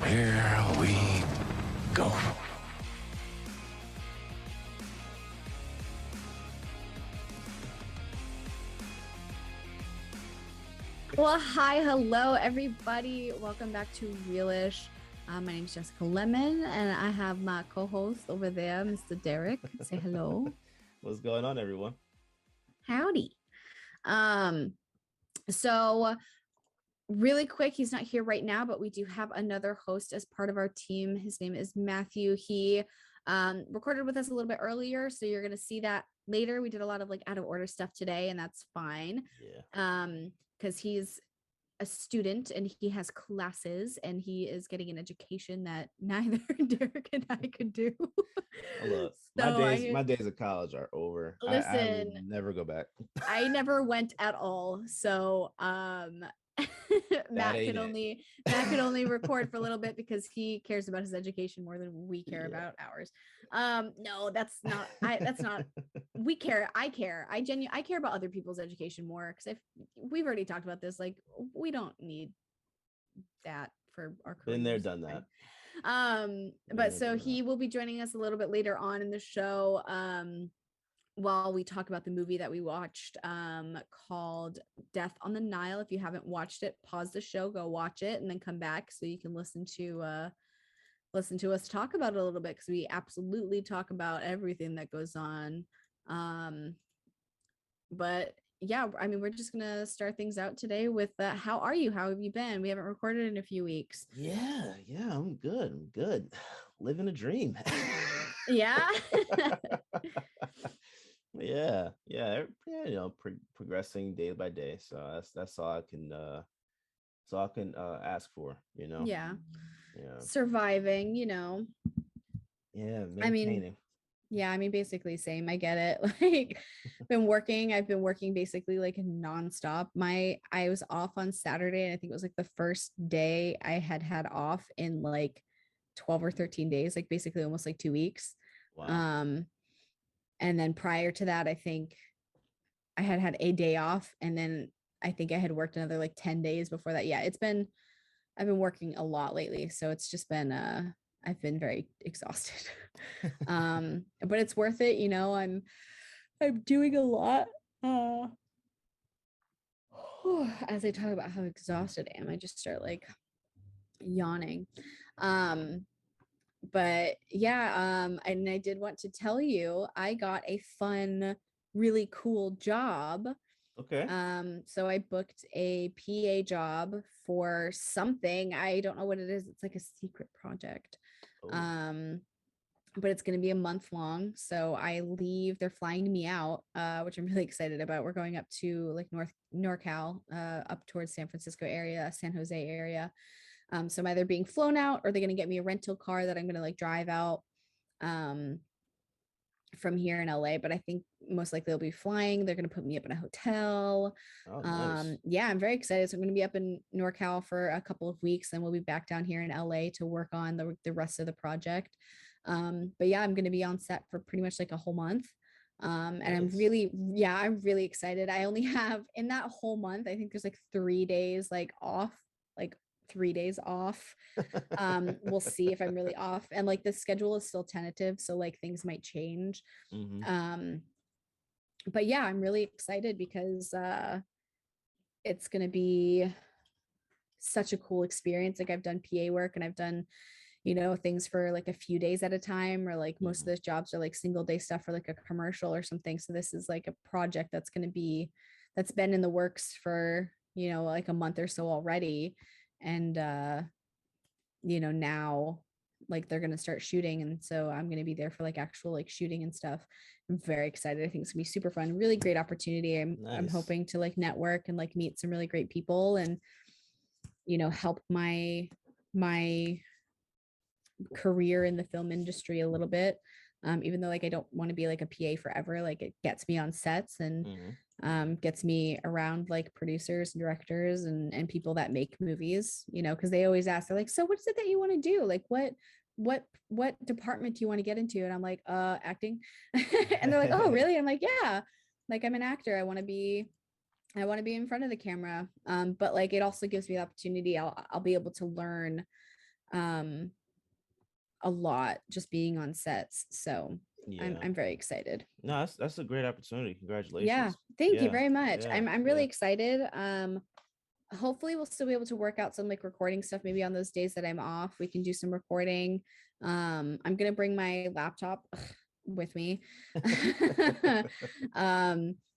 Here we go. Well, hi, hello, everybody. Welcome back to Realish. My name is Jessica Lemon, and I have my co-host over there, Mr. Derrick. Say hello. What's going on, everyone? Howdy. So really quick, he's not here right now, but we do have another host as part of our team. His name is Matthew. He recorded with us a little bit earlier, so you're gonna see that later. We did a lot of like out of order stuff today, and that's fine. Yeah. Because he's a student and he has classes and he is getting an education that neither Derrick and I could do. Look, So my days of college are over. I will listen, never go back. I never went at all. So Matt ain't could only record for a little bit because he cares about his education more than we care about ours. No, that's not we care. I care. I care about other people's education more because we've already talked about this. Like, we don't need that for our careers. Been there, done that. But so he will be joining us a little bit later on in the show. While we talk about the movie that we watched called Death on the Nile. If you haven't watched it, pause the show, go watch it, and then come back so you can listen to us talk about it a little bit, because we absolutely talk about everything that goes on. But yeah, I mean, we're just gonna start things out today with how are you? How have you been? We haven't recorded in a few weeks. Yeah, I'm good. Living a dream. Yeah. yeah, progressing day by day. So that's all I can ask for, Yeah. Yeah. Surviving, Yeah, I mean, maintaining. yeah, I mean, basically same. I get it. Like, I've been working basically like nonstop. I was off on Saturday, and I think it was like the first day I had off in like 12 or 13 days, like basically almost like 2 weeks. Wow. And then prior to that, I think I had a day off, and then I think I had worked another like 10 days before that. Yeah, I've been working a lot lately, so it's just been I've been very exhausted. But it's worth it, I'm doing a lot. As I talk about how exhausted I am, I just start like yawning. But yeah, and I did want to tell you I got a fun, really cool job. Okay. So I booked a PA job for something. I don't know what it is. It's like a secret project. Oh. But it's going to be a month long. So I leave, they're flying me out, which I'm really excited about. We're going up to like NorCal, up towards San Francisco area, San Jose area. So I'm either being flown out, or they're going to get me a rental car that I'm going to like drive out from here in LA. But I think most likely they'll be flying. They're going to put me up in a hotel. Oh, nice. Yeah, I'm very excited. So I'm going to be up in NorCal for a couple of weeks, and we'll be back down here in LA to work on the rest of the project. But yeah, I'm going to be on set for pretty much like a whole month. And I'm really excited. I only have, in that whole month, I think there's like 3 days like off, like 3 days off. We'll see if I'm really off, and like the schedule is still tentative, so like things might change. Mm-hmm. But yeah, I'm really excited because it's going to be such a cool experience. Like, I've done PA work, and I've done things for like a few days at a time, or like most of those jobs are like single day stuff for like a commercial or something. So this is like a project that's been in the works for like a month or so already. And now like they're going to start shooting, and so I'm going to be there for like actual like shooting and stuff. I'm very excited. I think it's gonna be super fun, really great opportunity. I'm hoping to like network and like meet some really great people, and help my career in the film industry a little bit. Even though like I don't want to be like a PA forever, like it gets me on sets and gets me around like producers and directors and people that make movies, because they always ask, they're like, so what is it that you want to do? Like what department do you want to get into? And I'm like, acting. And they're like, oh really? I'm like, yeah, like I'm an actor. I want to be in front of the camera. But like it also gives me the opportunity. I'll be able to learn um a lot just being on sets. So Yeah. I'm very excited. No, that's a great opportunity. Yeah, Congratulations. thank you Yeah. very much. Yeah. I'm really Yeah. excited. Hopefully we'll still be able to work out some like recording stuff maybe on those days that I'm off. We can do some recording. I'm gonna bring my laptop with me.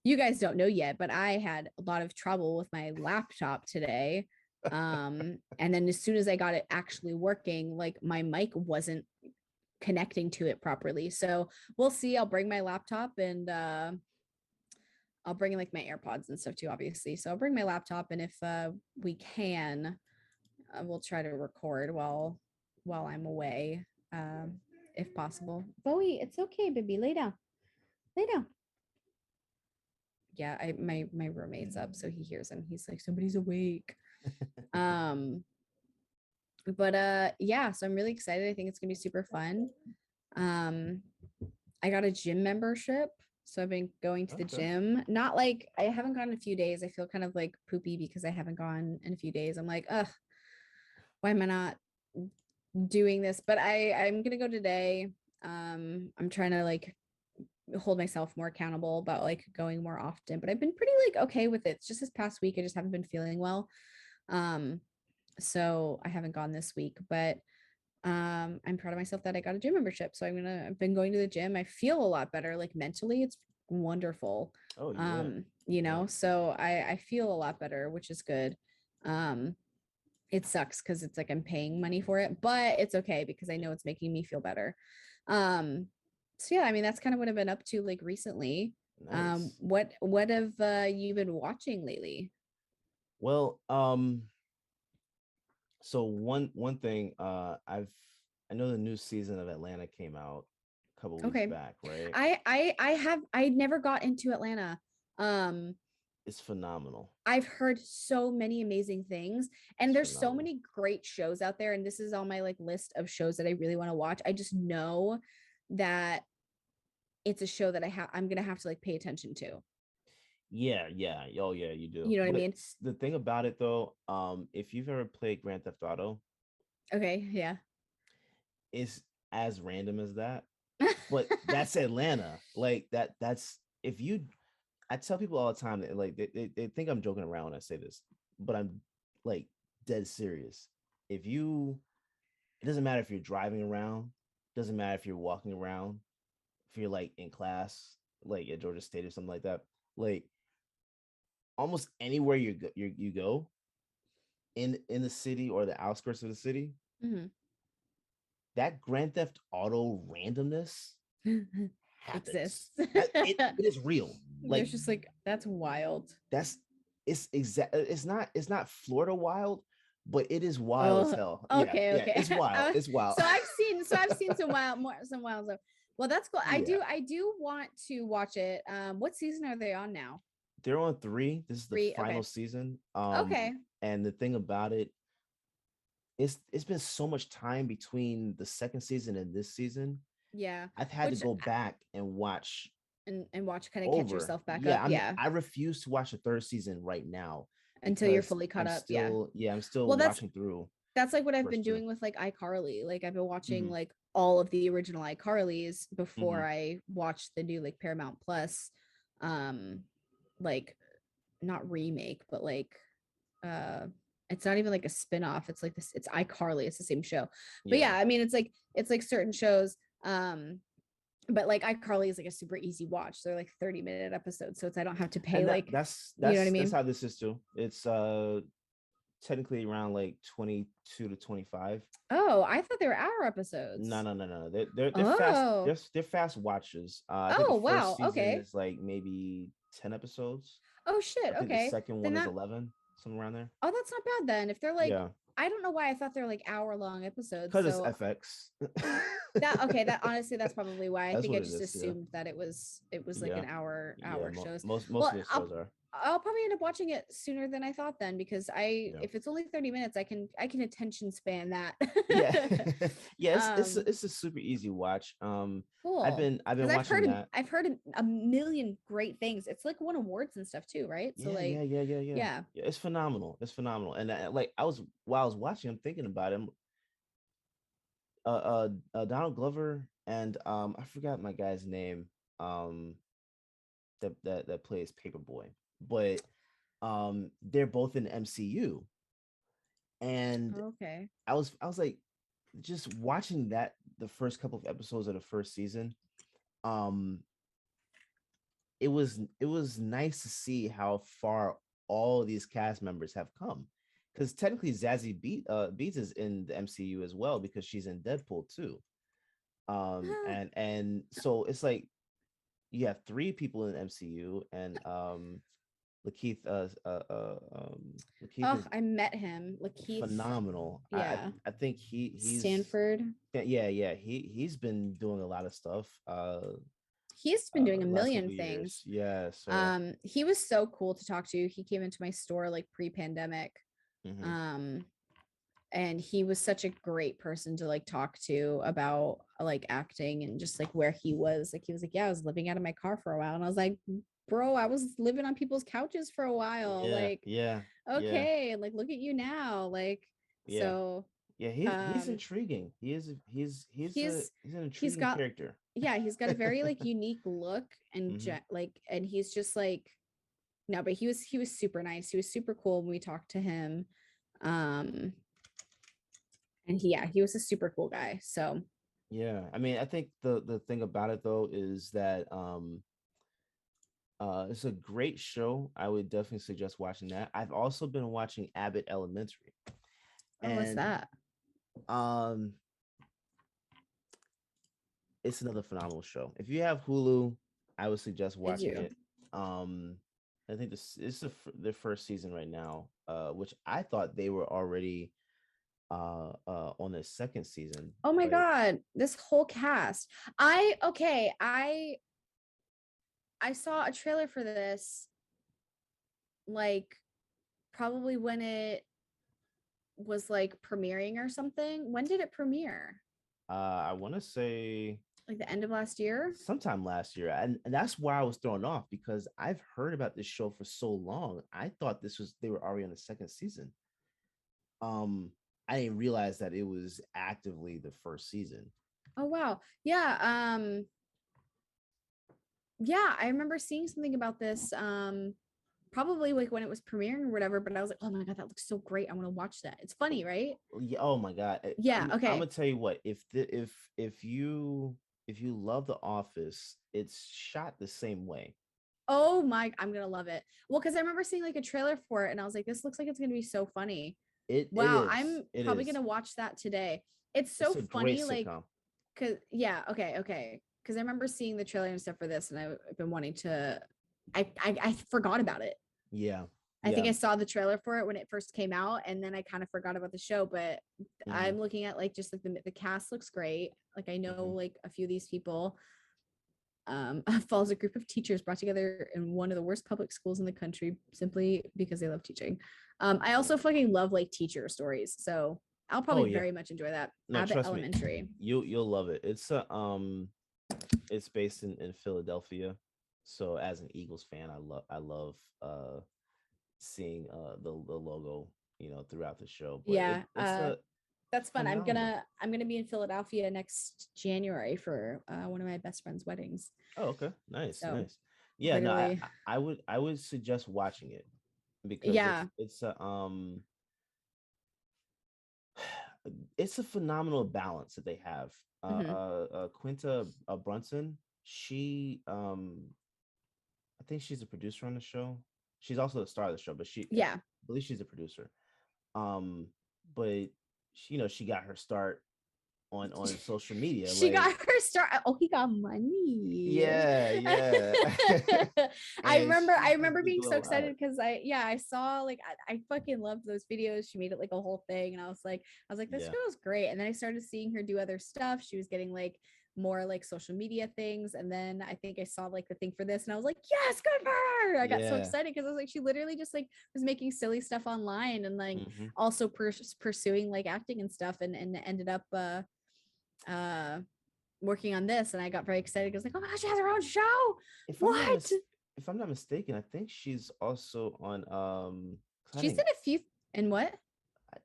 You guys don't know yet, but I had a lot of trouble with my laptop today. And then as soon as I got it actually working, like my mic wasn't connecting to it properly. So we'll see. I'll bring my laptop and I'll bring like my AirPods and stuff too, obviously. So I'll bring my laptop, and if we can, we'll try to record while I'm away, if possible. Bowie, it's okay, baby. Lay down. Lay down. Yeah, my roommate's up, so he hears him. He's like, somebody's awake. But yeah, so I'm really excited. I think it's gonna be super fun. I got a gym membership. So I've been going to the Okay. gym. Not like I haven't gone in a few days. I feel kind of like poopy because I haven't gone in a few days. I'm like, ugh, why am I not doing this? But I'm gonna go today. I'm trying to like hold myself more accountable about like going more often. But I've been pretty like okay with it. It's just this past week I just haven't been feeling well. Um, so I haven't gone this week, but I'm proud of myself that I got a gym membership. So I've been going to the gym. I feel a lot better, like mentally. It's wonderful. Oh yeah. You Yeah. know, so I feel a lot better, which is good. Um, it sucks because it's like I'm paying money for it, but it's okay because I know it's making me feel better. Um, so yeah, I mean that's kind of what I've been up to like recently. Nice. What have you been watching lately? Well, so one thing, I know the new season of Atlanta came out a couple weeks Okay. back, right? I never got into Atlanta. Um, It's phenomenal. I've heard so many amazing things, and It's there's so phenomenal. many great shows out there, and this is on my like list of shows that I really want to watch. I just know that it's a show that I'm gonna have to like pay attention to. Yeah, yeah. Oh yeah, you do. You know what I But mean? the thing about it though, if you've ever played Grand Theft Auto, Okay, yeah. it's as random as that. But that's Atlanta. Like that's if you I tell people all the time that like they think I'm joking around when I say this, but I'm like dead serious. If you It doesn't matter if you're driving around, doesn't matter if you're walking around, if you're like in class, like at Georgia State or something like that, like almost anywhere you go in the city or the outskirts of the city, Mhm. that Grand Theft Auto randomness happens. Exists. It is real. Like There's just like that's wild. that's it's not Florida wild, but it is wild as Oh, hell. Yeah, okay, yeah, okay. it's wild. It's wild. So I've seen some wild stuff. Well, that's cool. Yeah. I do want to watch it. What season are they on now? They're on 3. This is the 3. final Okay. season. Okay. And the thing about it, it's been so much time between the second season and this season. Yeah. I've had to Which go back and watch and watch kind of catch over. yourself back Yeah, up. Yeah. I refuse to watch the third season right now Until you're because fully caught up. Yeah. I'm still Well, watching through that's like what I've been first 2. doing with like iCarly. Like I've been watching Hmm. like all of the original iCarlys Hmm. before I watched the new like Paramount Plus um like not remake, but like uh it's not even like a spin-off. It's like this, it's iCarly, it's the same show. But Yeah. yeah, I mean it's like certain shows. But like iCarly is like a super easy watch. They're like 30-minute episodes. So it's I don't have to pay And like you know what I that's mean? how this is too. It's technically around like 22 to 25. Oh, I thought they were hour No, episodes. no, no, no. They're fast. Oh. They're fast watches. I think the Oh first wow. season Okay. is like maybe 10 episodes. Oh shit. I think the Okay. second Then one is 11, somewhere around there. that's not bad then. If they're like, Yeah, I don't know why I thought they're like hour-long episodes. because it's So FX. that okay, that honestly that's probably why. I That's think I what it just is. Yeah, assumed that it was like yeah, an yeah. hour shows. Most Well, of the shows are. I'll probably end up watching it sooner than I thought then because Yeah, if it's only 30 minutes, I can attention span that. yeah, yeah. um It's a super easy watch. cool. I've been Because watching that. I've heard a million great things. It's like won awards and stuff too, right? So Yeah, like yeah, yeah, yeah, yeah. yeah. Yeah, it's phenomenal. It's phenomenal. And like while I was watching, I'm thinking about him. Donald Glover and I forgot my guy's name. Um, that plays Paperboy, but they're both in MCU, and Okay. I was like just watching that the first couple of episodes of the first season. Um, it was nice to see how far all these cast members have come, because technically Beats is in the MCU as well because she's in Deadpool too. And so it's like you have three people in the MCU, and Lakeith Lakeith Oh, is I met him. Lakeith. phenomenal. Yeah. I think he's Stanford. yeah, he's been doing a lot of stuff He's been doing a the last million couple things. years. Yeah, so He was so cool to talk to. He came into my store like pre-pandemic. mhm. Um, and he was such a great person to like talk to about like acting and just like where he was. Like he was like, yeah, I was living out of my car for a while. And I was like, bro, I was living on people's couches for a while. Yeah, Like, yeah, yeah, okay, and like look at you now. Like, yeah. so Yeah, he's um intriguing. he's He's an he's intriguing got character. yeah, he's got a very like unique look and Hmm. like and he's just like no, but he was super nice. He was super cool when we talked to him. Um and he was a super cool guy. So Yeah, I mean, I think the thing about it though is that it's a great show. I would definitely suggest watching that. I've also been watching Abbott Elementary, oh, what's and that? um it's another phenomenal show. If you have Hulu, I would suggest I watching do. it. Um, I think this is the first season right now, which I thought they were already on the second season, Oh my but god, this whole cast. I saw a trailer for this like probably when it was like premiering or something. When did it premiere? I want to say Like the end of last year? sometime last year, and that's why I was thrown off because I've heard about this show for so long. I thought they were already on the second season. Um, I didn't realize that it was actively the first season. Oh wow. Yeah, yeah, I remember seeing something about this probably like when it was premiering or whatever, but I was like, "Oh my god, that looks so great. I want to watch that." It's funny, right? Yeah, oh my god. Yeah, I'm okay. gonna tell you what, if you love The Office, it's shot the same way. Oh my, I'm gonna love it. Well, because I remember seeing like a trailer for it and I was like, this looks like it's gonna be so funny. It Wow, is. I'm It probably is. gonna watch that today. It's It's so a great funny, like, sitcom. cause yeah, okay. Cause I remember seeing the trailer and stuff for this, and I've been wanting to I forgot about it. Yeah. I think Yeah. I saw the trailer for it when it first came out, and then I kind of forgot about the show. But Hmm. I'm looking at like just like the cast looks great. Like I know Hmm. like a few of these people. Follows a group of teachers brought together in one of the worst public schools in the country simply because they love teaching. I Yeah. also fucking love like teacher stories, so I'll Oh probably yeah. very much enjoy that. No, Abbott trust me. Elementary. You'll love it. It's based in Philadelphia. So as an Eagles fan, I love seeing the logo, throughout the show. But Yeah, it's a that's fun. phenomenal. I'm gonna be in Philadelphia next January for one of my best friend's weddings. Oh, okay. Nice, So nice. Yeah, no, literally, I would suggest watching it because yeah. it's a phenomenal balance that they have. Hmm. Quinta Brunson, she I think she's a producer on the show. She's also the star of the show, but I Yeah, believe she's a producer. Um, but she got her start on social media. she Like, got her start. Oh, he got money. yeah, yeah. And I she's just remember been being doing a so lot. excited because I saw like I fucking loved those videos. She made it like a whole thing, and I was like, this Yeah. girl's great. And then I started seeing her do other stuff. She was getting like more like social media things, and then I think I saw like the thing for this, and I was like, yes, good for her. I got so Yeah. excited because I was like, she literally just like was making silly stuff online and like Hmm. also pursuing like acting and stuff, and ended up uh working on this, and I got very excited because like, oh my gosh, she has her own show. If I'm not What? if I'm not mistaken, I think she's also on I She's think in a few. And what?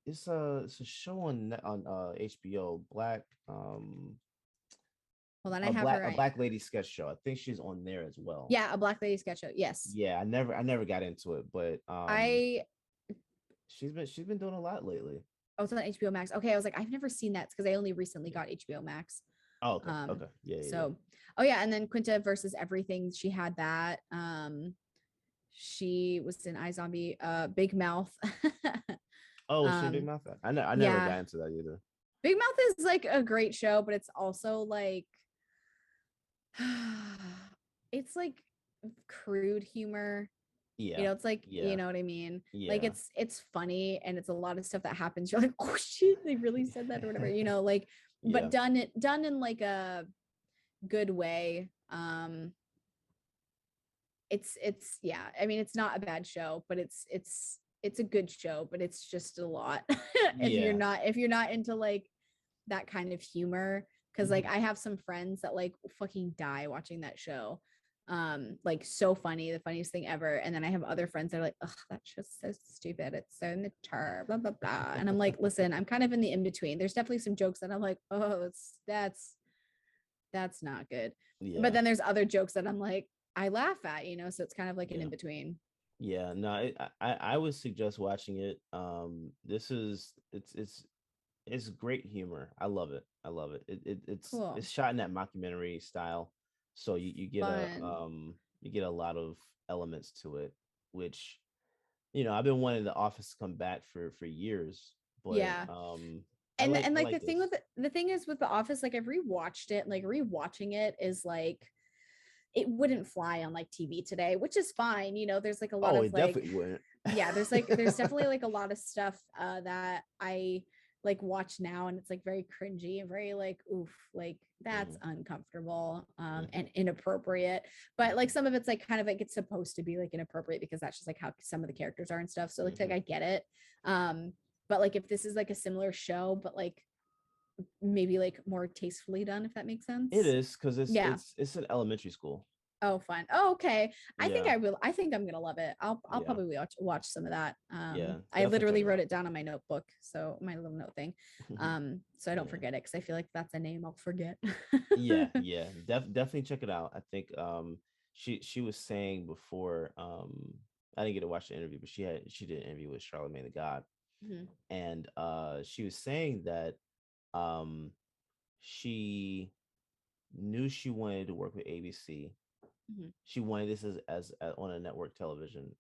it's a show on HBO, Hold on, I have her. a black lady sketch show. I think she's on there as well. Yeah, a Black Lady sketch show. Yes. Yeah, I never got into it, but I she's been doing a lot lately. Oh, it's on HBO Max. Okay, I was like, I've never seen that because I only recently got HBO Max. Oh, okay, okay, yeah, So, oh yeah, and then Quinta versus Everything, she had that. She was in iZombie, Big Mouth. Oh, she Big Mouth. I never yeah, got into that either. Big Mouth is like a great show, but it's also like it's like crude humor. Yeah, It's like, yeah, you know what I mean? Like yeah, it's funny and it's a lot of stuff that happens. You're like, oh shit, they really said that or whatever, like, but yeah, done in like a good way. It's yeah, I mean, it's not a bad show, but it's a good show, but it's just a lot. yeah. If you're not into like that kind of humor, because like Mhm. I have some friends that like fucking die watching that show. Like so funny, the funniest thing ever. And then I have other friends that are like, oh, that's just so stupid, it's so mature, blah blah blah. And I'm like, listen, I'm kind of in the in between. There's definitely some jokes that I'm like, oh, that's not good. But Yeah, then there's other jokes that I'm like, I laugh at, so it's kind of like an yeah. in between. Yeah, no, I would suggest watching it. This is it's great humor. I love it. I love it. Cool. It's shot in that mockumentary style, so Fun. you get a lot of elements to it, which I've been wanting The Office to come back for years, but Yeah. And I like like this. the thing is with The Office, like I've rewatched it, and like rewatching it is like it wouldn't fly on like TV today, which is fine. There's like a lot Oh, of it like, definitely wouldn't. yeah, there's definitely like a lot of stuff that I like watch now, and it's like very cringy and very like, oof, like that's Mhm, uncomfortable mhm, and inappropriate. But like some of it's like kind of like it's supposed to be like inappropriate because that's just like how some of the characters are and stuff. So like mhm. I get it. But like if this is like a similar show, but like maybe like more tastefully done, if that makes It sense. is because Yeah. it's an elementary school. Oh, fun. Oh, okay. I think Yeah, I will. I think I'm gonna love it. I'll yeah, probably watch some of that. yeah. I Definitely check literally it wrote out. it down on my notebook, so my little note thing. So I don't Yeah. forget it because I feel like that's a name I'll forget. Yeah, yeah, definitely check it out. I think she was saying before I didn't get to watch the interview, but she did an interview with Charlamagne the God, Mhm. and she was saying that um she knew she wanted to work with ABC. Mhm. She wanted this on a network television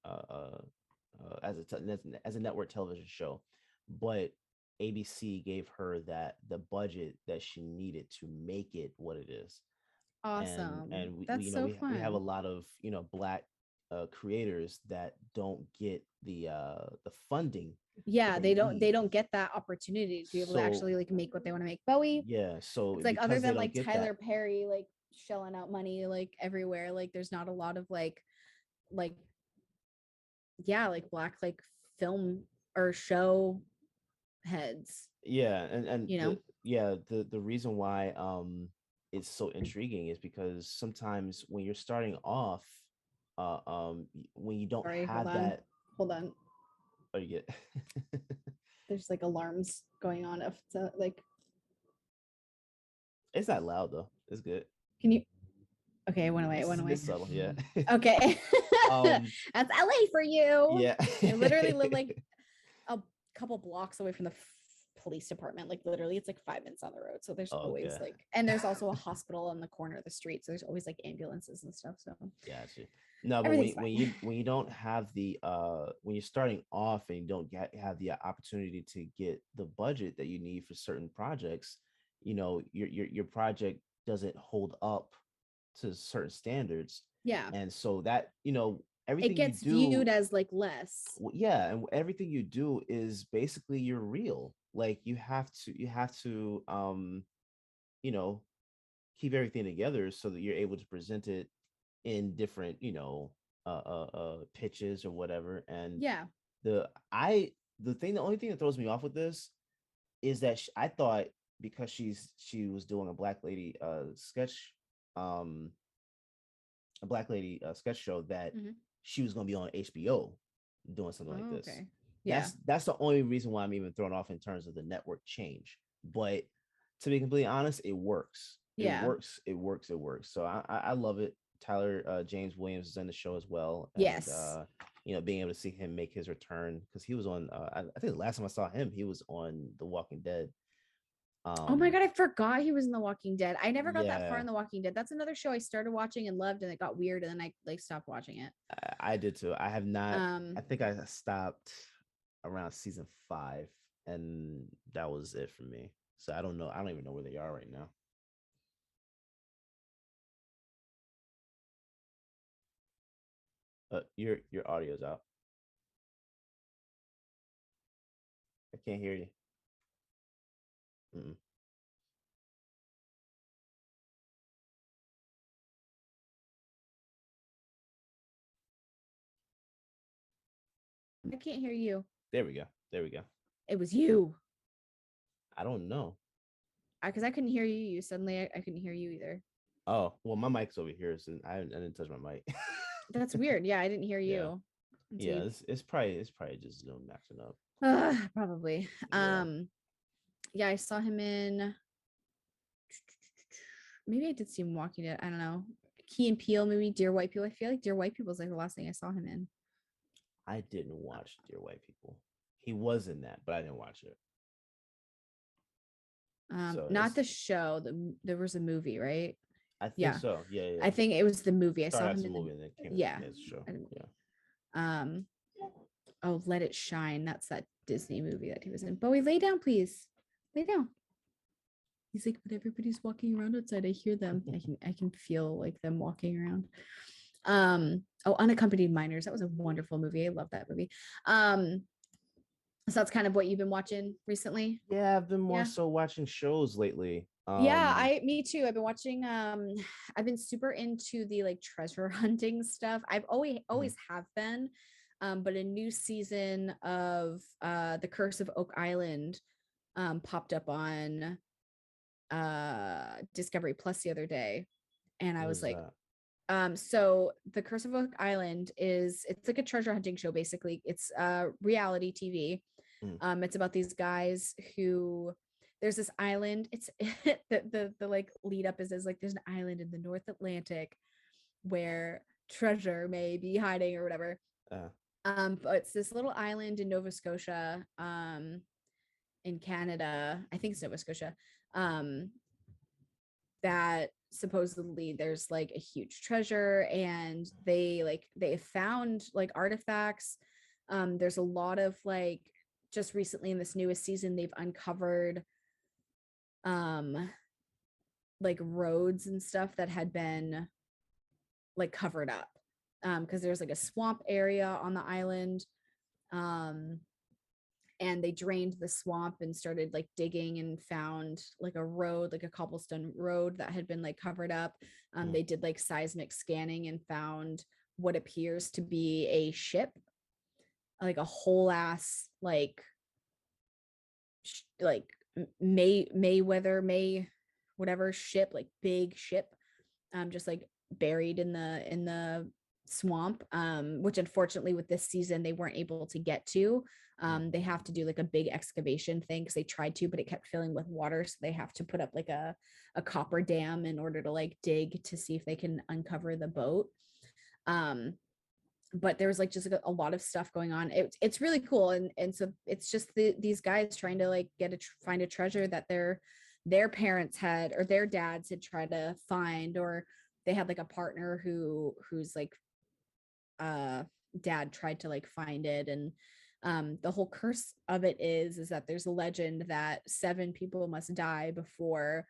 as a network television show, but ABC gave her the budget that she needed to make it what it is. Awesome. And That's so we have a fun. lot of black creators that don't get the funding that Yeah, they they need. don't get that opportunity to be able to So actually like make what they want to make. Bowie, yeah, so it's like other because they than don't like get that. Tyler Perry like shelling out money like everywhere, like there's not a lot of like yeah, like black like film or show heads, Yeah, and you know. the reason why it's so intriguing is because sometimes when you're starting off, when you don't Sorry, have that, hold on, oh, you get there's like alarms going on if it's like, it's not loud though. It's good. can you, okay, it went away. It's subtle, yeah. Okay. um, That's LA for you. yeah. I literally live like a couple blocks away from the police department, like literally it's like 5 minutes on the road, so there's Oh, always okay. like, and there's also a hospital on the corner of the street, so there's always like ambulances and stuff, so Gotcha. No, but everything's fine. when you don't have the when you're starting off and you don't have the opportunity to get the budget that you need for certain projects, your project doesn't hold up to certain standards, Yeah, and so that it everything you gets do, viewed as like less. yeah, and everything you do is basically your real. Like you have to you know keep everything together so that you're able to present it in different pitches or whatever. And Yeah. the I the only thing that throws me off with this is that I thought because she was doing um a black lady sketch show that Mhm. she was going to be on HBO doing something like Oh, this. okay. Yeah. That's the only reason why I'm even thrown off in terms of the network change. But to be completely honest, it works. It Yeah. works. It works. It works. So I love it. Tyler James Williams is in the show as well, and Yes. being able to see him make his return because he was on. I think the last time I saw him, he was on The Walking Dead. Oh my God, I forgot he was in The Walking Dead. I never got that far Yeah. in The Walking Dead. That's another show I started watching and loved, and it got weird, and then I like stopped watching it. I did too. I have not. Um, I think I stopped around season 5, and that was it for me. So I don't know. I don't even know where they are right now. Your audio's out. I can't hear you. Mm-mm. I can't hear you. There we go. There we go. It was you. I don't know. Because I couldn't hear you. You suddenly, I couldn't hear you either. Oh well, my mic's over here, so I didn't touch my mic. That's weird. Yeah, I didn't hear Yeah, you. yeah. It's probably just Zoom messing up. Probably. Yeah. Yeah, I saw him in. Maybe I did see him walking it. I don't know. Key and Peele, maybe Dear White People. I feel like Dear White People is like the last thing I saw him in. I didn't watch Dear White People. He was in that, but I didn't watch it. So Not the show. There was a movie, right? I think Yeah. so. Yeah, yeah. I think it was the movie. I saw Started him as a in movie and then came yeah. as a show. I didn't- Yeah. Um, oh, Let It Shine. That's that Disney movie that he was in. Bowie, lay down, please. Lay down. He's like, but everybody's walking around outside. I hear them. I can feel like them walking around. Oh, Unaccompanied Minors. That was a wonderful movie. I love that movie. So that's kind of what you've been watching recently. Yeah, I've been more Yeah. so watching shows lately. Yeah, me too. I've been watching I've been super into the like treasure hunting stuff. I've always have been. But a new season of The Curse of Oak Island popped up on Discovery Plus the other day, and I What was is like, that? so The Curse of Oak Island it's like a treasure hunting show. Basically, it's reality TV. Mm. It's about these guys who there's this island. It's the like lead up is like there's an island in the North Atlantic where treasure may be hiding or whatever. But it's this little island in Nova Scotia, in Canada. I think it's Nova Scotia. That supposedly there's like a huge treasure, and they found like artifacts. There's a lot of like just recently in this newest season they've uncovered like roads and stuff that had been like covered up, because there's like a swamp area on the island, and they drained the swamp and started like digging and found like a road, like a cobblestone road that had been like covered up. They did like seismic scanning and found what appears to be a ship, like a whole ass like Mayweather whatever ship, like big ship, just like buried in the swamp, which unfortunately with this season they weren't able to get to. They have to do like a big excavation thing because they tried to, but it kept filling with water, so they have to put up like a copper dam in order to like dig to see if they can uncover the boat. But there was like just like a lot of stuff going on. It's really cool, and so it's just these guys trying to like find a treasure that their parents had or their dads had tried to find, or they had like a partner who's like dad tried to like find it. And the whole curse of it is that there's a legend that 7 people must die before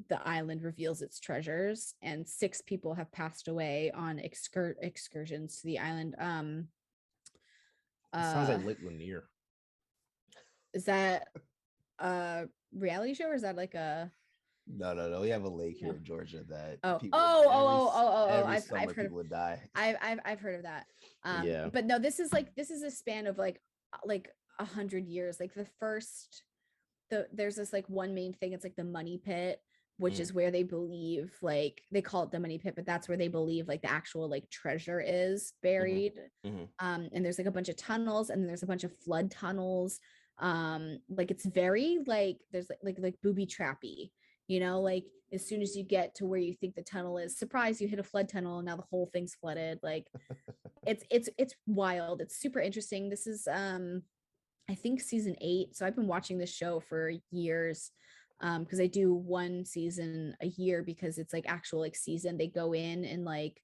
the island reveals its treasures, and 6 people have passed away on excursions to the island. It sounds like Lake Lanier. Is that a reality show, or is that like a No. We have a lake here no. in Georgia that I've summer heard people would die. I've heard of that. Yeah. But no, this is a span of like 100 years. Like there's this like one main thing. It's like the money pit. which is where they believe, like, they call it the money pit, but that's where they believe like the actual like treasure is buried. And there's like a bunch of tunnels, and then there's a bunch of flood tunnels. Like it's very like there's like booby trappy, you know, like as soon as you get to where you think the tunnel is, surprise, you hit a flood tunnel and now the whole thing's flooded. Like it's wild. It's super interesting. This is I think season 8. So I've been watching this show for years, because I do one season a year, because it's like actual like season. They go in like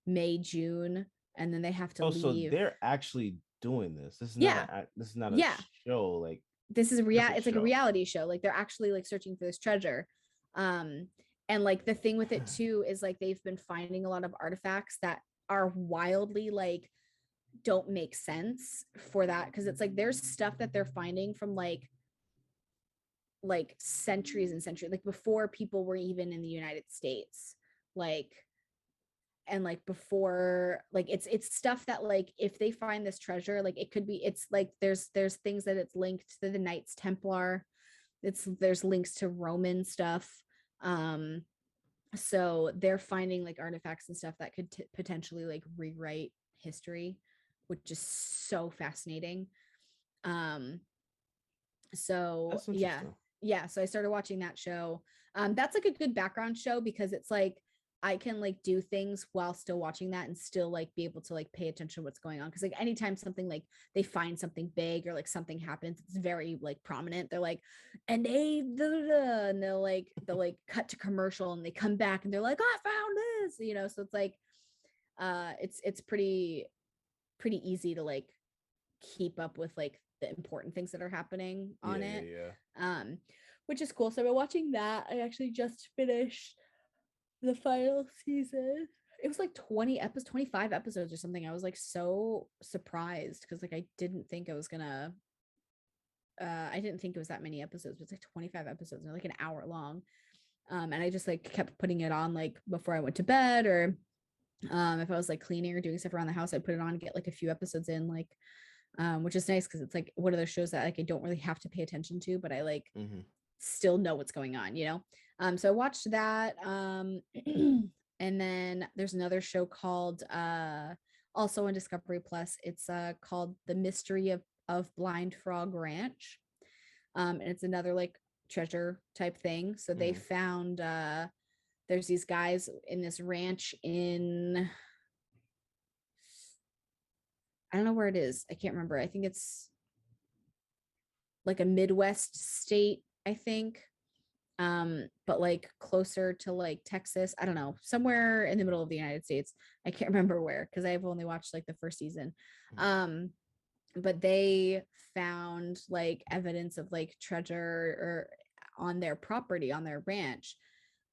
May, June, and then they have to Oh, so leave. they're actually doing this. This is Yeah. not this is not a Yeah. show. Like, This is it's like a show. reality show. Like they're actually like searching for this treasure. And like the thing with it too is like they've been finding a lot of artifacts that are wildly like don't make sense for that, because it's like there's stuff that they're finding from like centuries and centuries, like before people were even in the United States, like, and like before, like it's stuff that like if they find this treasure, like it could be, it's like there's things that it's linked to the Knights Templar, there's links to Roman stuff. So they're finding like artifacts and stuff that could potentially like rewrite history, which is so fascinating. So yeah, so I started watching that show. That's like a good background show, because it's like I can like do things while still watching that and still like be able to like pay attention to what's going on, because like anytime something like they find something big or like something happens, it's very like prominent. They're like, and and they'll like cut to commercial and they come back and they're like, I found this, you know. So it's like it's pretty easy to like keep up with like the important things that are happening on it. Which is cool. So I've been watching that. I actually just finished the final season. It was like 25 episodes or something. I was like so surprised, because like I didn't think it was that many episodes, but it's like 25 episodes. They're like an hour long. And I just like kept putting it on like before I went to bed, or if I was like cleaning or doing stuff around the house, I'd put it on and get like a few episodes in, like which is nice, because it's like one of those shows that like I don't really have to pay attention to, but I like still know what's going on, you know. So I watched that. And then there's another show called also on Discovery Plus. It's called The Mystery of Blind Frog Ranch. And it's another like treasure type thing. So they found there's these guys in this ranch in, I don't know where it is. I can't remember. I think it's like a Midwest state, I think. But like closer to like Texas. I don't know, somewhere in the middle of the United States. I can't remember where, because I've only watched like the first season. But they found like evidence of like treasure or on their property, on their ranch.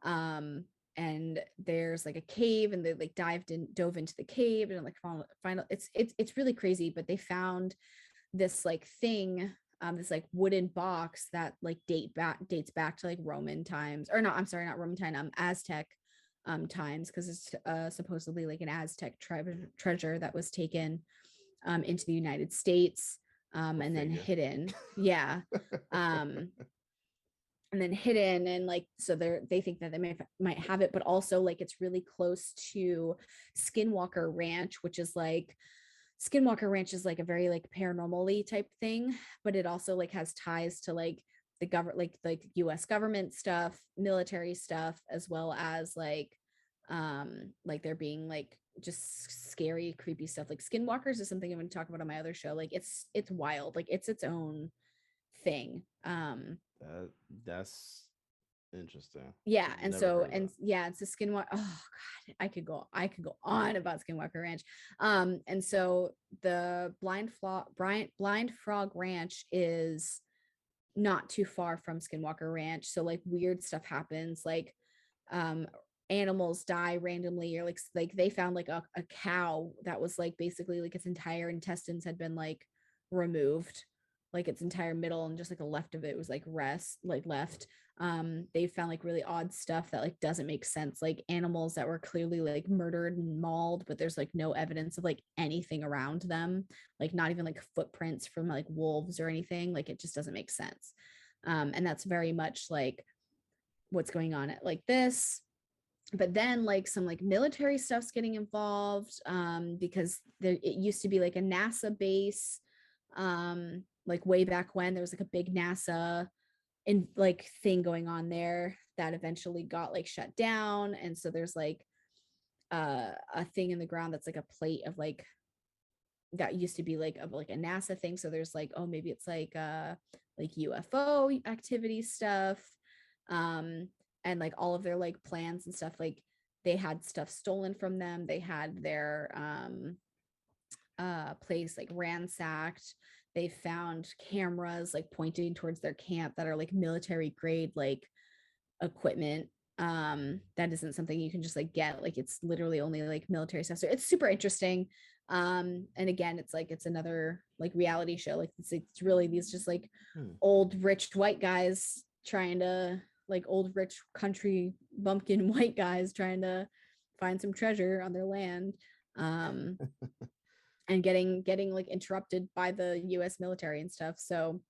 And there's like a cave, and they like dove into the cave, and like final it's really crazy. But they found this like thing, this like wooden box that like dates back to like Roman times, or not, I'm sorry, not Roman time, Aztec times, because it's supposedly like an Aztec treasure that was taken into the United States, and then hidden. Yeah. And then hidden, and like so they think that they might have it, but also like it's really close to Skinwalker Ranch, which is like Skinwalker Ranch is like a very like paranormal-y type thing, but it also like has ties to like the government, like US government stuff, military stuff, as well as like there being like just scary, creepy stuff. Like Skinwalkers is something I'm going to talk about on my other show. Like it's wild, like it's its own thing. That's interesting. Yeah. And so Skinwalker, oh god, I could go on about Skinwalker Ranch. And so the Blind Frog Ranch is not too far from Skinwalker Ranch. So like weird stuff happens, like animals die randomly, or like they found like a cow that was like basically like its entire intestines had been like removed, like its entire middle, and just like a left of it was like left. They found like really odd stuff that like doesn't make sense, like animals that were clearly like murdered and mauled, but there's like no evidence of like anything around them, like not even like footprints from like wolves or anything. Like it just doesn't make sense. And that's very much like what's going on at like this. But then like some like military stuff's getting involved, because it used to be like a NASA base, like way back when there was like a big NASA in like thing going on there that eventually got like shut down. And so there's like a thing in the ground that's like a plate of like that used to be like a NASA thing. So there's like, oh, maybe it's like UFO activity stuff. And like all of their like plans and stuff, like they had stuff stolen from them. They had their place like ransacked. They found cameras like pointing towards their camp that are like military grade like equipment. That isn't something you can just like get, like it's literally only like military stuff. So it's super interesting. And again, it's like it's another like reality show. Like it's really these just like old rich white guys trying to like old rich country bumpkin white guys trying to find some treasure on their land. And getting like interrupted by the US military and stuff. So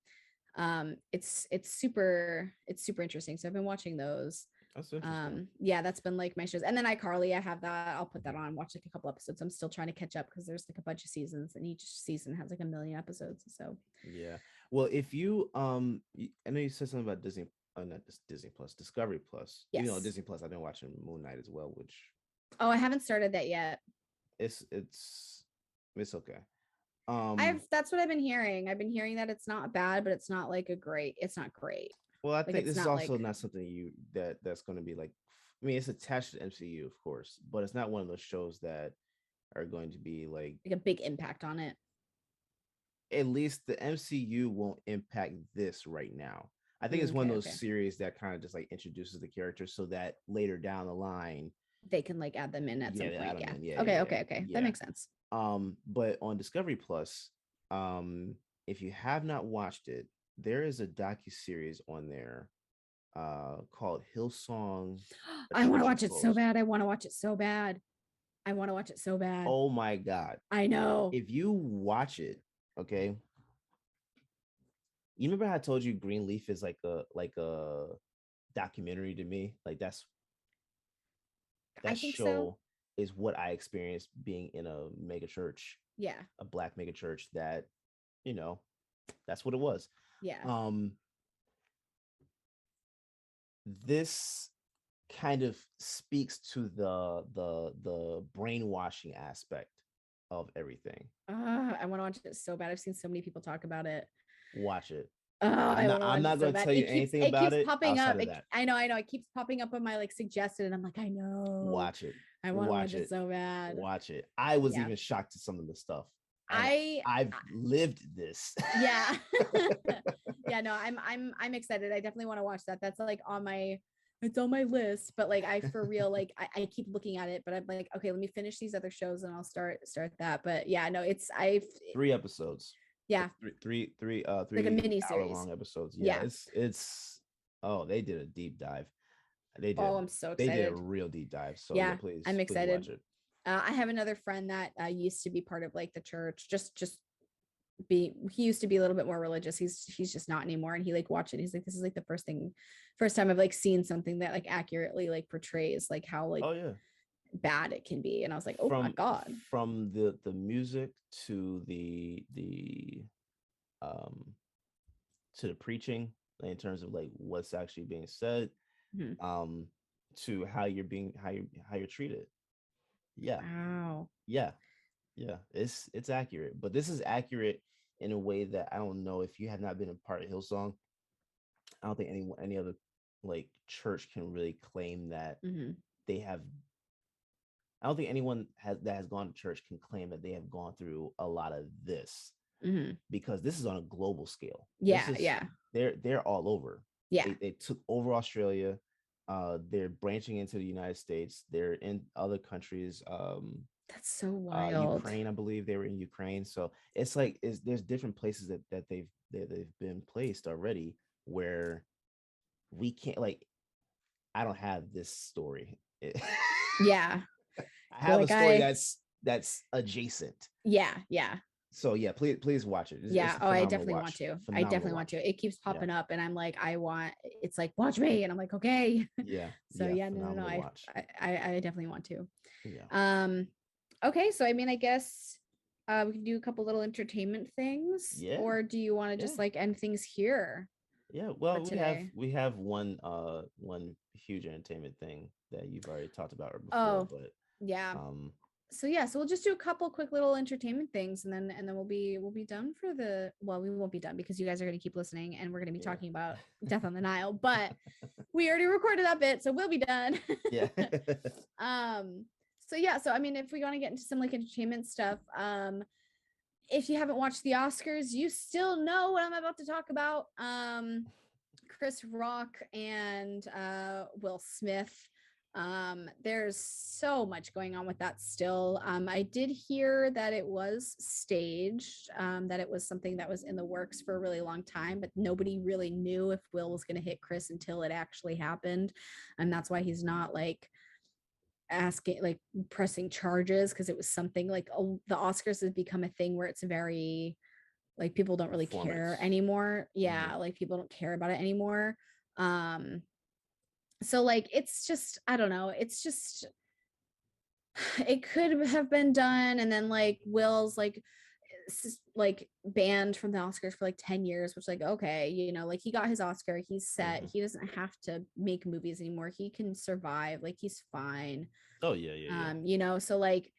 it's super interesting. So I've been watching those. That's interesting. Yeah, that's been like my shows. And then iCarly, I have that. I'll put that on, watch like a couple episodes. I'm still trying to catch up because there's like a bunch of seasons and each season has like a million episodes. So Yeah. Well, if you I know you said something about Disney, not Disney Plus, Discovery Plus. yes. You know, Disney Plus. I've been watching Moon Knight as well, which oh, I haven't started that yet. it's okay. That's what I've been hearing. I've been hearing that it's not bad, but it's not like it's not great. Well, I Like, think it's this is not also like- not something that's going to be like. I mean, it's attached to MCU, of course, but it's not one of those shows that are going to be like a big impact on it. At least the MCU won't impact this right now. I think it's one of those series that kind of just like introduces the characters so that later down the line they can like add them in at some point. Yeah. Okay. That makes sense. But on Discovery Plus, if you have not watched it, there is a docu-series on there called Hillsong. I want to watch it so bad. I want to watch it so bad. Oh my God. I know. If you watch it, okay. You remember how I told you Greenleaf is like a documentary to me? Like that show so. Is what I experienced being in a mega church. Yeah. A Black mega church that, you know, that's what it was. Yeah. This kind of speaks to the brainwashing aspect of everything. I want to watch it so bad. I've seen so many people talk about it. Watch it. I'm not going to tell you anything about it. It keeps popping up. I know. It keeps popping up on my like suggested, and I'm like, I know. Watch it. I want to watch it so bad. Watch it. I was even shocked at some of the stuff. I've lived this. Yeah. Yeah. No, I'm excited. I definitely want to watch that. That's like it's on my list, but like I for real, like I keep looking at it, but I'm like, okay, let me finish these other shows and I'll start that. But yeah, no, it's 3 episodes. Yeah. Three like a mini series long episodes. Yeah. It's they did a deep dive. They did. I'm so excited. They did a real deep dive. So yeah, please. I'm excited. Please watch it. I have another friend that used to be part of like the church. He used to be a little bit more religious. He's just not anymore. And he like watched it. He's like, this is like the first time I've like seen something that like accurately like portrays like how like bad it can be. And I was like, oh my God. From the music to the preaching in terms of like what's actually being said, to how you're treated. Yeah. Wow. Yeah. It's accurate, but this is accurate in a way that I don't know if you have not been a part of Hillsong. I don't think any other like church can really claim that they have. I don't think anyone that has gone to church can claim that they have gone through a lot of this, because this is on a global scale. Yeah. They're all over. Yeah. They took over Australia. They're branching into the United States. They're in other countries. That's so wild. Ukraine, I believe they were in Ukraine. So it's like there's different places that they've been placed already where we can't, like, I don't have this story. Yeah. I have a story that's adjacent. Yeah. So yeah, please watch it. It's Yeah. a Oh, I phenomenal definitely want watch. to. I Phenomenal definitely want watch. to. It keeps Yeah. popping up, and I'm like, it's like, watch me, and I'm like, okay. Yeah. So Yeah. yeah, no. Phenomenal watch. I definitely want to. Yeah. Okay, so I mean, I guess we can do a couple little entertainment things, Yeah. or do you want to just Yeah. like end things here Yeah. for Well, today? we have one huge entertainment thing that you've already talked about before, Oh, but yeah. um So yeah, so we'll just do a couple quick little entertainment things, and then we'll be done for the, well, we won't be done because you guys are going to keep listening, and we're going to be yeah. talking about Death on the Nile, but we already recorded that bit, so we'll be done. Yeah. So yeah, so I mean, if we want to get into some like entertainment stuff, if you haven't watched the Oscars, you still know what I'm about to talk about. Chris Rock and Will Smith. There's so much going on with that still. I did hear that it was staged, that it was something that was in the works for a really long time, but nobody really knew if Will was going to hit Chris until it actually happened. And that's why he's not like asking, like pressing charges, because it was something like, oh, the Oscars has become a thing where it's very like people don't really care Performance. anymore. Yeah, Mhm. like people don't care about it anymore. um so like it's just, I don't know, it's just it could have been done, and then like Will's like banned from the Oscars for like 10 years, which like, okay, you know, like he got his Oscar, he's set, Mhm. he doesn't have to make movies anymore, he can survive, like he's fine. Oh yeah, yeah, yeah. You know, so like